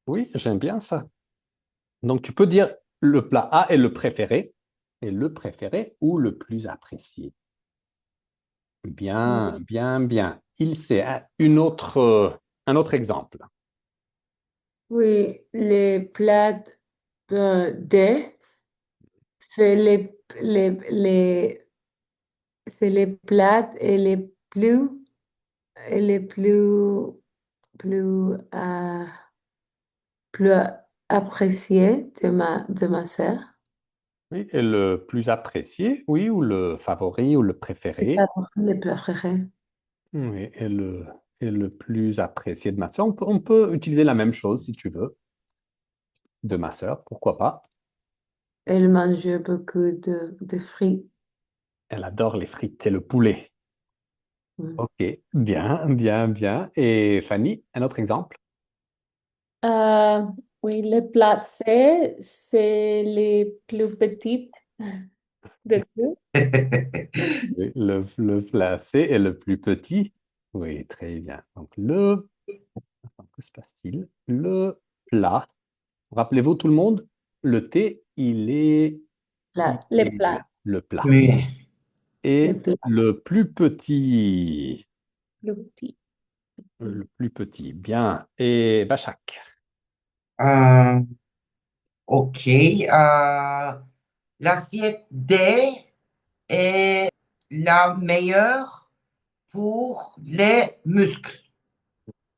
Oui, j'aime bien ça. Donc, tu peux dire le plat A est le préféré, et le préféré ou le plus apprécié. Bien, bien, bien. Il sait. Un autre exemple. Oui, les plats D, c'est c'est les plats et les plus, plus appréciés de ma sœur. Oui, et le plus apprécié, oui, ou le favori, ou le préféré. Les préférés. Oui, et le plus apprécié de ma sœur. On peut utiliser la même chose si tu veux, de ma sœur, pourquoi pas. Elle mange beaucoup de fruits. Elle adore les frites et le poulet. Mm. Ok, bien, bien, bien. Et Fanny, un autre exemple? Euh, oui, les plats C, c'est les plus petites de tout. Oui, le placé est le plus petit. Oui, très bien. Donc, attends, que se passe-t-il? Le plat. Rappelez-vous, tout le monde, le thé, il Les est plats, le plat. Oui. les Et plats le plus petit. plus petits. Le plus petit. Bien. Et Bachak. Euh, ok. L'assiette D est la meilleure pour les muscles.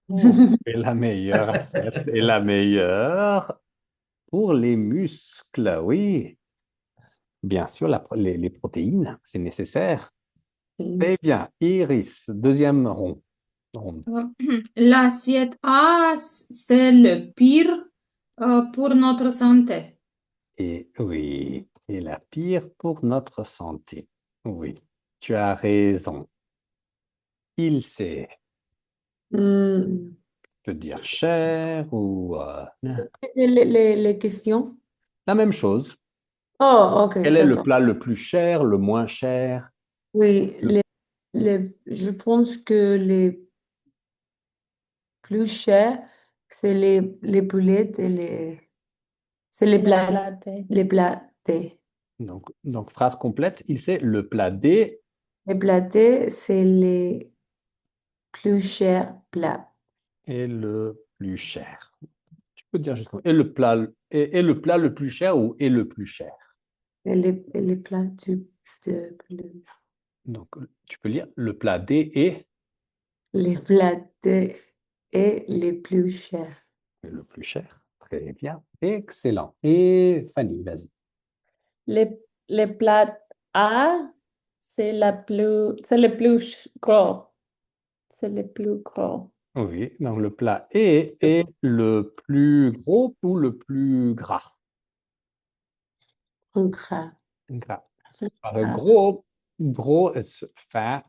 Oh, et la meilleure assiette et la meilleure pour les muscles. Oui, bien sûr, les protéines, c'est nécessaire. Très bien. Iris, deuxième ronde. L'assiette A, c'est le pire pour notre santé. Et oui, et la pire pour notre santé. Oui, tu as raison. Il sait, Mm. peut dire cher ou Les questions? la même chose. Oh, ok, Quel est le d'accord. plat le plus cher, le moins cher? Oui, Le- je pense que les plus chers, c'est les boulettes et c'est Les plats de- les plats thé. donc, phrase complète, il sait le plat D Les plats thé, c'est les plus chers plats. est le plus cher. Tu peux dire juste comme est le plat le plus cher ou est le plus cher. Et les plats bleu. Donc, tu peux lire le plat D est Les plats thé et les plus chers. le plus cher. Très bien. Excellent. Et Fanny, vas-y. les plats A, c'est le plus gros. C'est le plus gros. Oui, donc le plat est le plus gros ou le plus gras? Au gras. Gras. Ah, Gros is fat.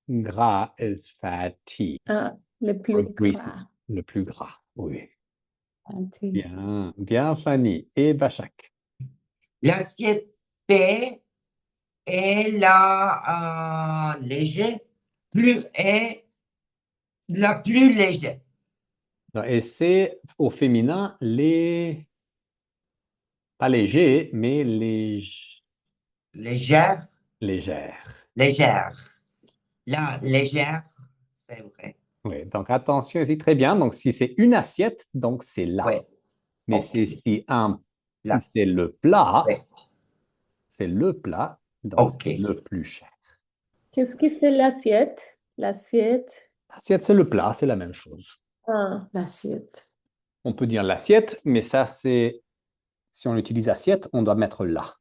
Gras is fatty. le plus Oui, c'est gras. le plus gras. Oui. Pâté. Bien, bien, Fanny. Et Bachak. L'assiette P est la est la plus légère. Et c'est au féminin pas léger, mais Légère, légère. légère. La légère, c'est vrai. Oui, donc attention ici, très bien. Donc si c'est une assiette, donc c'est là. Ouais. Mais Ok. si Là. c'est le plat, Ouais. c'est le plat, donc Ok. c'est le plus cher. Qu'est-ce que c'est l'assiette? L'assiette. Assiette, c'est le plat, c'est la même chose. Ah, L'assiette. On peut dire l'assiette, mais ça, si on utilise assiette, on doit mettre là,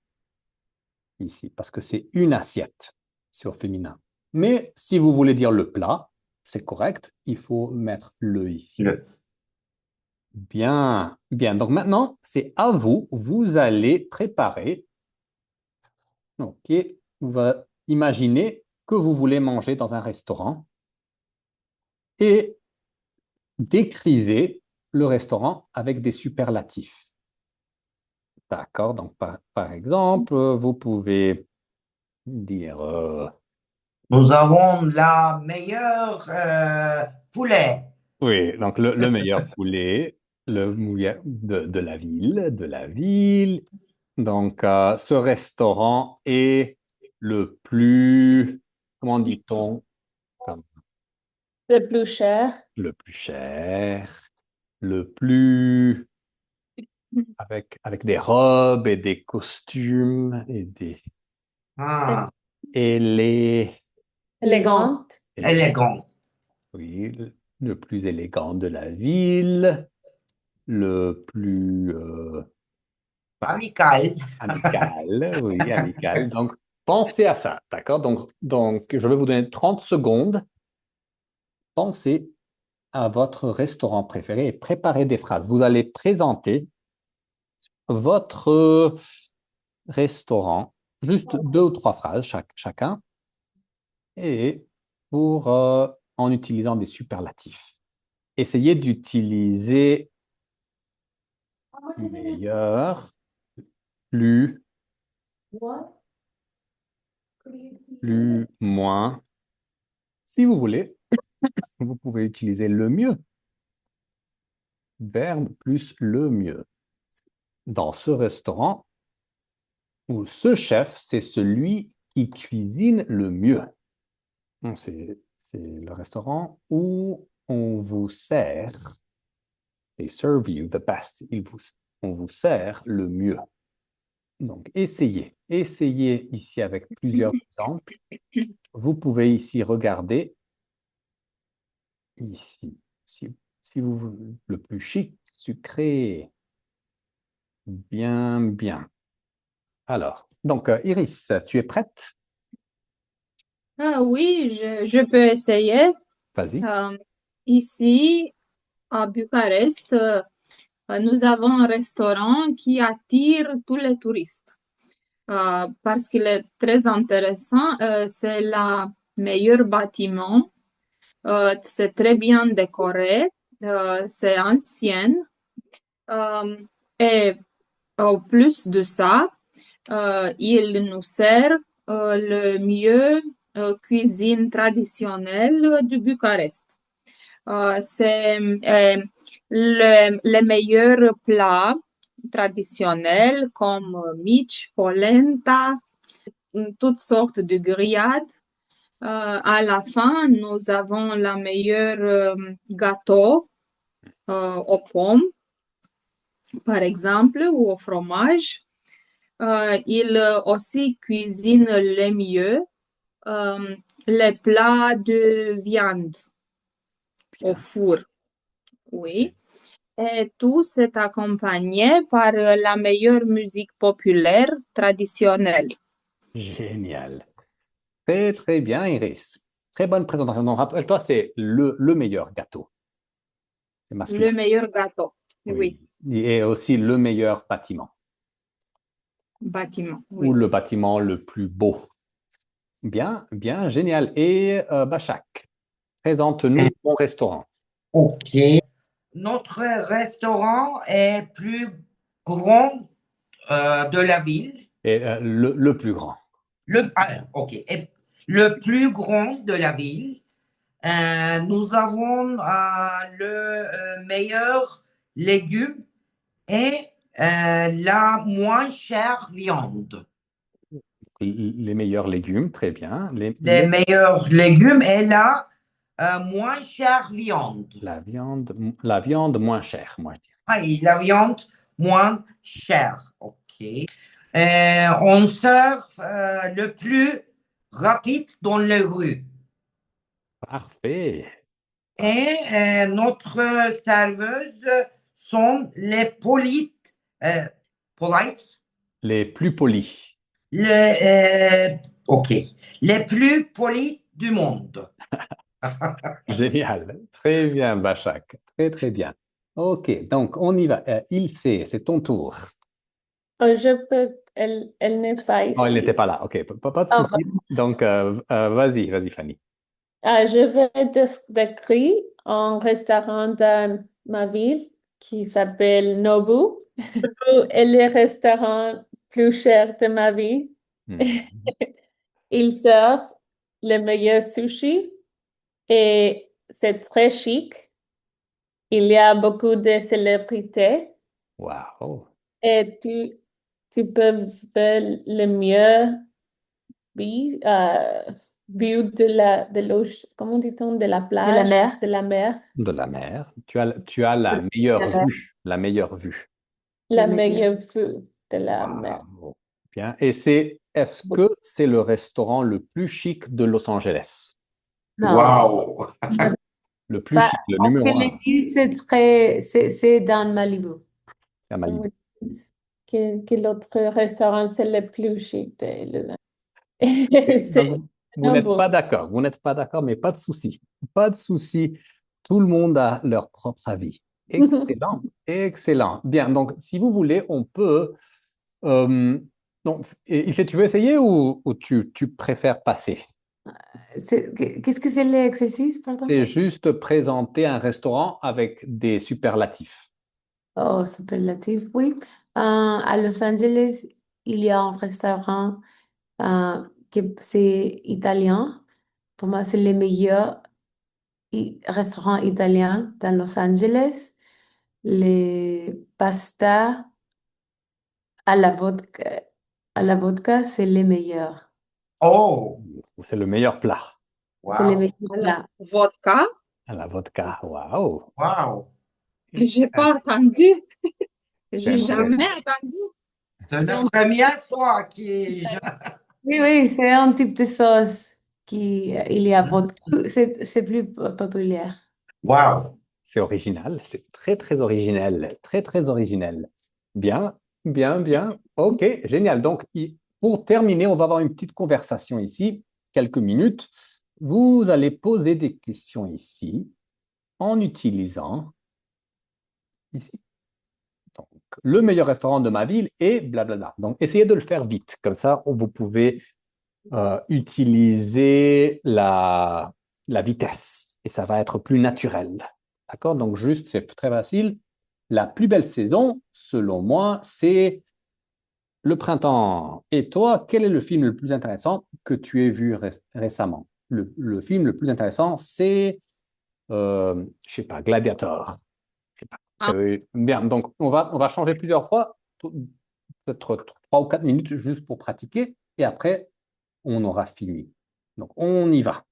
ici, parce que c'est une assiette, c'est au féminin. Mais si vous voulez dire le plat, c'est correct, il faut mettre le ici. Le. Bien, bien. Donc maintenant, c'est à vous. Vous allez préparer. Ok, vous va imaginer que vous voulez manger dans un restaurant et décrivez le restaurant avec des superlatifs. D'accord, donc par exemple, vous pouvez dire Nous avons la meilleure poulet. oui, donc le meilleur poulet, de la ville. Donc, ce restaurant est le plus, comment dit-on, comme le plus cher. le plus cher, le plus avec des robes et des costumes Ah, et Élégante. élégant. oui, le plus élégant de la ville, le plus Amical. amical, oui, amical. Donc, pensez à ça, d'accord? Donc, je vais vous donner 30 secondes. Pensez à votre restaurant préféré et préparez des phrases. Vous allez présenter votre restaurant, juste 2 ou 3 phrases chacun, et en utilisant des superlatifs. Essayez d'utiliser meilleur, plus, moins. Si vous voulez, vous pouvez utiliser le mieux. Verbe plus le mieux. Dans ce restaurant, ou ce chef, c'est celui qui cuisine le mieux. C'est le restaurant où on vous sert, they serve you the best, on vous sert le mieux. Donc, essayez ici avec plusieurs exemples. Vous pouvez ici regarder, ici, si vous voulez, le plus chic, sucré, bien. Alors, donc, Iris, tu es prête? Ah oui, je peux essayer. Vas-y. Ici, à Bucarest, nous avons un restaurant qui attire tous les touristes parce qu'il est très intéressant. C'est le meilleur bâtiment. C'est très bien décoré. C'est ancien. Et au plus de ça, il nous sert le mieux cuisine traditionnelle de Bucarest. C'est les meilleurs plats traditionnels comme miche, polenta, toutes sortes de grillades. À la fin, nous avons la meilleure gâteau aux pommes, par exemple, ou au fromage. Il aussi cuisine le mieux les plats de viande au four. Oui. Et tout c'est accompagné par la meilleure musique populaire traditionnelle. Génial. Très bien, Iris. Très bonne présentation. Donc, rappelle-toi, c'est le meilleur gâteau. C'est masculin. Le meilleur gâteau. Oui, Et aussi le meilleur bâtiment. bâtiment. Ou Oui. le bâtiment le plus beau. Bien, génial. Et Bachak, présente-nous ton restaurant. Ok. Notre restaurant est plus grand de la ville. Et le plus grand. Ok. Et le plus grand de la ville. Nous avons le meilleur légume et la moins chère viande. Les meilleurs légumes, très bien. Les meilleurs légumes et la moins chère viande. La viande moins chère, moi je dirais. Ah, et la viande moins chère. Ok. On sert le plus rapide dans les rues. Parfait. Et notre serveuse sont les polite, Les plus polis. ok, les plus polis du monde. Génial. Très bien, Bachak. Très bien. Ok, donc on y va. Ilse, c'est ton tour. Elle n'est pas Oh, elle ici. n'était pas là. Ok, pas de Ah, souci. Donc, vas-y, Fanny. je vais décrire un restaurant dans ma ville qui s'appelle Nobu. Nobu est le restaurant plus cher de ma vie. Il sert le meilleur sushi et c'est très chic. Il y a beaucoup de célébrités Wow. et tu peux voir le mieux vue de l'eau, comment dit-on, de la plage, mer. de la mer. De la mer. Tu as la meilleure vue. La meilleure vue. La Le meilleur. meilleure vue de la mer. Wow. Bien. Et est-ce que c'est le restaurant le plus chic de Los Angeles? Non, Wow. Le plus pas, chic, le parce que numéro les un. îles, c'est dans Malibu. C'est à Malibu. Que l'autre restaurant, c'est le plus chic de Lausanne. Donc, C'est vous un n'êtes beau. pas d'accord. Vous n'êtes pas d'accord, mais pas de souci. Pas de souci. Tout le monde a leur propre avis. Excellent. Excellent. Bien. Donc, si vous voulez, on peut. Donc, Ifé, tu veux essayer ou tu préfères passer? Qu'est-ce que c'est l'exercice, pardon? C'est juste présenter un restaurant avec des superlatifs. Oh, superlatif, oui. À Los Angeles, il y a un restaurant que c'est italien. Pour moi, c'est le meilleur restaurant italien dans Los Angeles. Les pastas à la vodka, c'est les meilleurs. Oh, C'est le meilleur plat. C'est les wow. meilleurs Alors, plats. vodka, À la vodka. Waouh. Wow. j'ai pas entendu. C'est J'ai jamais entendu. C'est C'est la un- première fois que je... Oui, oui, c'est un type de sauce il y a vodka. C'est plus populaire. Wow. C'est original, c'est très très originel, très très originel. Bien, bien, bien. Ok, génial. Donc, pour terminer, on va avoir une petite conversation ici, quelques minutes. Vous allez poser des questions ici en utilisant ici. Donc, le meilleur restaurant de ma ville est blablabla. Donc, essayez de le faire vite. Comme ça, vous pouvez utiliser la vitesse et ça va être plus naturel. D'accord? Donc, juste, c'est très facile. La plus belle saison, selon moi, c'est le printemps. Et toi, quel est le film le plus intéressant que tu aies vu récemment? Le film le plus intéressant, c'est, je sais pas, Gladiator. Je sais pas. Ah, Bien, donc on va changer plusieurs fois, peut-être 3 ou 4 minutes juste pour pratiquer, et après, on aura fini. Donc, on y va.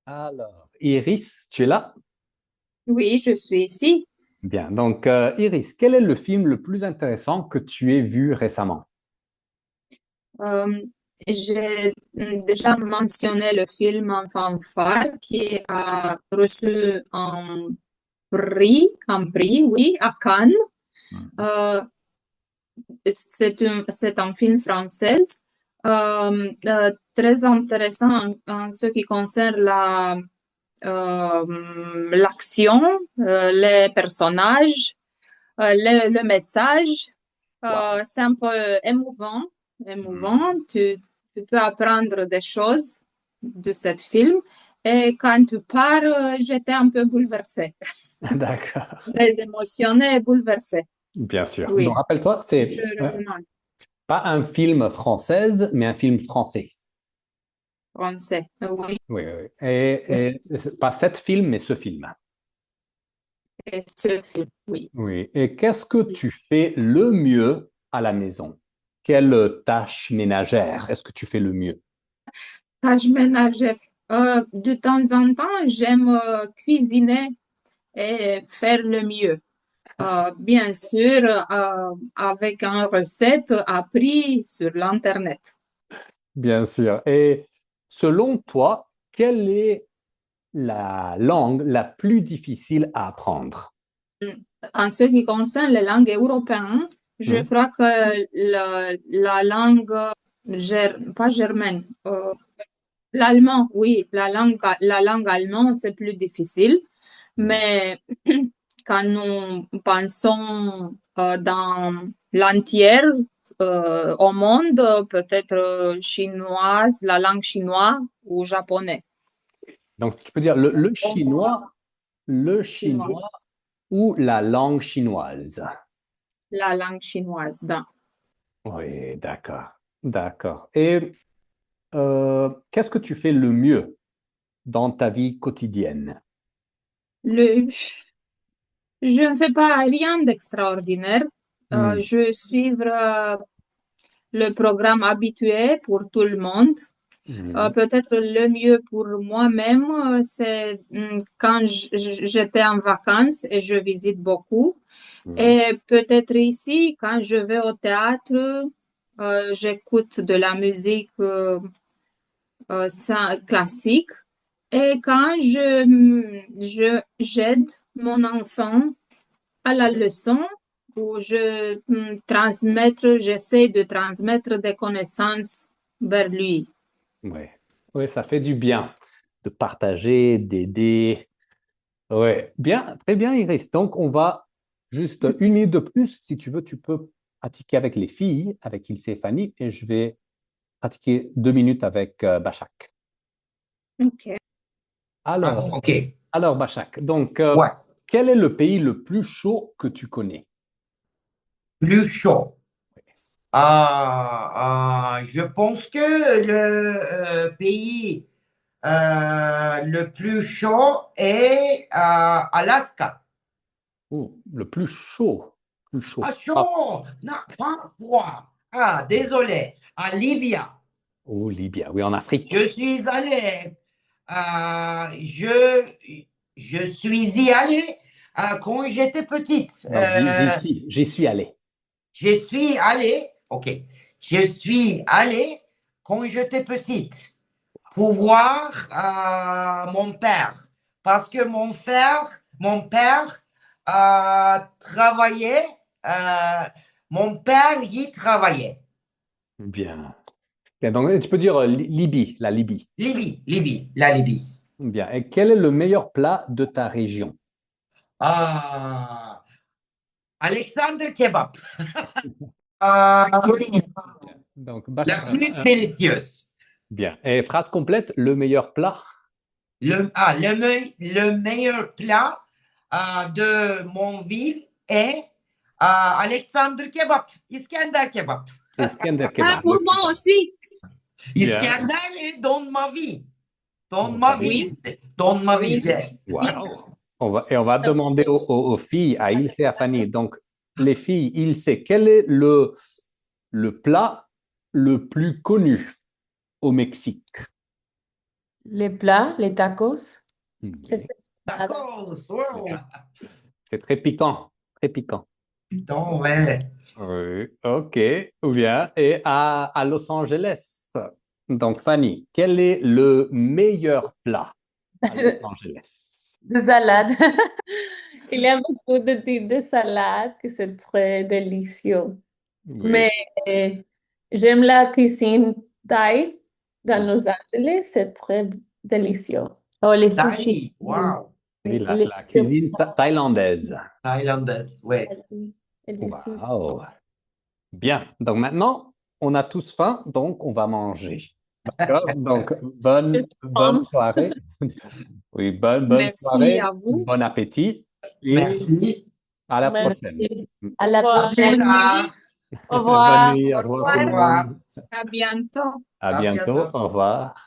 Alors, Iris, tu es là? oui, je suis ici. Bien. Donc, Iris, quel est le film le plus intéressant que tu aies vu récemment? Euh, j'ai déjà mentionné le film Enfant phare qui a reçu un prix, oui, à Cannes. Euh, c'est un film français très intéressant en ce qui concerne l'action, les personnages, le message. Wow. C'est un peu émouvant. Tu peux apprendre des choses de ce film. Et quand tu pars, j'étais un peu bouleversée. D'accord. Très émotionnée et bouleversée. Bien sûr. Donc, Oui, rappelle-toi, c'est je recommande. pas un film française, mais un film français. Français. Oui, Oui, oui, oui. Et c'est pas cet film, mais ce film. et ce film, oui. Oui. Et qu'est-ce que tu fais le mieux à la maison? Quelle tâche ménagère est-ce que tu fais le mieux? Tâche ménagère. De temps en temps, j'aime cuisiner et faire le mieux. Bien sûr, avec une recette apprise sur l'Internet. Bien sûr. Et selon toi, quelle est la langue la plus difficile à apprendre? En ce qui concerne les langues européennes, je Hmm. crois que la langue, pas germaine, l'allemand, oui, la langue allemande, c'est plus difficile. Hmm. Mais quand nous pensons dans l'entière au monde, peut-être chinoise, la langue chinoise ou japonais. Donc, si tu peux dire le Chinois. chinois, le chinois ou la langue chinoise. La langue chinoise. Oui, d'accord. D'accord. Et qu'est-ce que tu fais le mieux dans ta vie quotidienne? Le, je ne fais pas rien d'extraordinaire. Hmm. Je suis le programme habitué pour tout le monde. Hmm. Peut-être le mieux pour moi-même, c'est quand j'étais en vacances et je visite beaucoup. Et peut-être ici, quand je vais au théâtre, j'écoute de la musique classique. Et quand j'aide mon enfant à la leçon, où j'essaie de transmettre des connaissances vers lui. Ouais. Ouais, ça fait du bien de partager, d'aider. Ouais, bien, très bien, Iris. Donc, on va juste 1 minute de plus. Si tu veux, tu peux pratiquer avec les filles, avec Ilse et Fanny, et je vais pratiquer 2 minutes avec Bachak. Ok. Alors, OK. alors Bachak, donc, Ouais. quel est le pays le plus chaud que tu connais? Plus chaud. Je pense que le pays le plus chaud est Alaska. Oh, le plus chaud. Plus chaud. Ah, chaud! Non, pas froid. Ah, désolé. À Libya. Oh, Libye, oui, en Afrique. Je suis allé. Je suis y allé quand j'étais petite. Non, j'y suis allé. Je suis allé. OK. Je suis allé quand j'étais petite pour voir mon père. Parce que mon père travaillait. Mon père y travaillait. Bien. Bien, donc, tu peux dire Libye, la Libye. Libye, la Libye. Bien. Et quel est le meilleur plat de ta région? Alexandre Kebab. Donc, La plus délicieuse. bien. Et phrase complète, le meilleur plat? Le meilleur plat de mon ville est Alexandre Kebab. Iskender Kebab. Iskender Ah, kebab. pour moi aussi. Bien. Iskender est dans ma vie. Dans Oh, ma très bien. ville. Dans ma Oui. ville. Wow. On va demander aux filles, à Ilse et à Fanny. Donc, les filles, Ilse, quel est le plat le plus connu au Mexique? Les plats, les tacos. Oui. D'accord. Wow. C'est très piquant. Très piquant. Putain, ouais. Oui, ok, ou bien. Et à Los Angeles. Donc, Fanny, quel est le meilleur plat à Los Angeles? De salade. Il y a beaucoup de types de salades qui sont très délicieux. Oui. Mais j'aime la cuisine thaï dans Los Angeles, c'est très délicieux. Oh, les Thaï. sushis. Wow. Oui, Les- la cuisine Thaïlandaise. Ouais. Et les sushis. Wow. Bien. Donc maintenant, on a tous faim, donc on va manger. D'accord? Donc, bonne soirée. Oui, bonne Merci soirée, à vous. bon appétit et Merci. à la Merci. prochaine. À la Au revoir. prochaine. Au Bonne revoir. nuit, au Au revoir tout le revoir. monde. À bientôt. À À bientôt, bientôt. au revoir.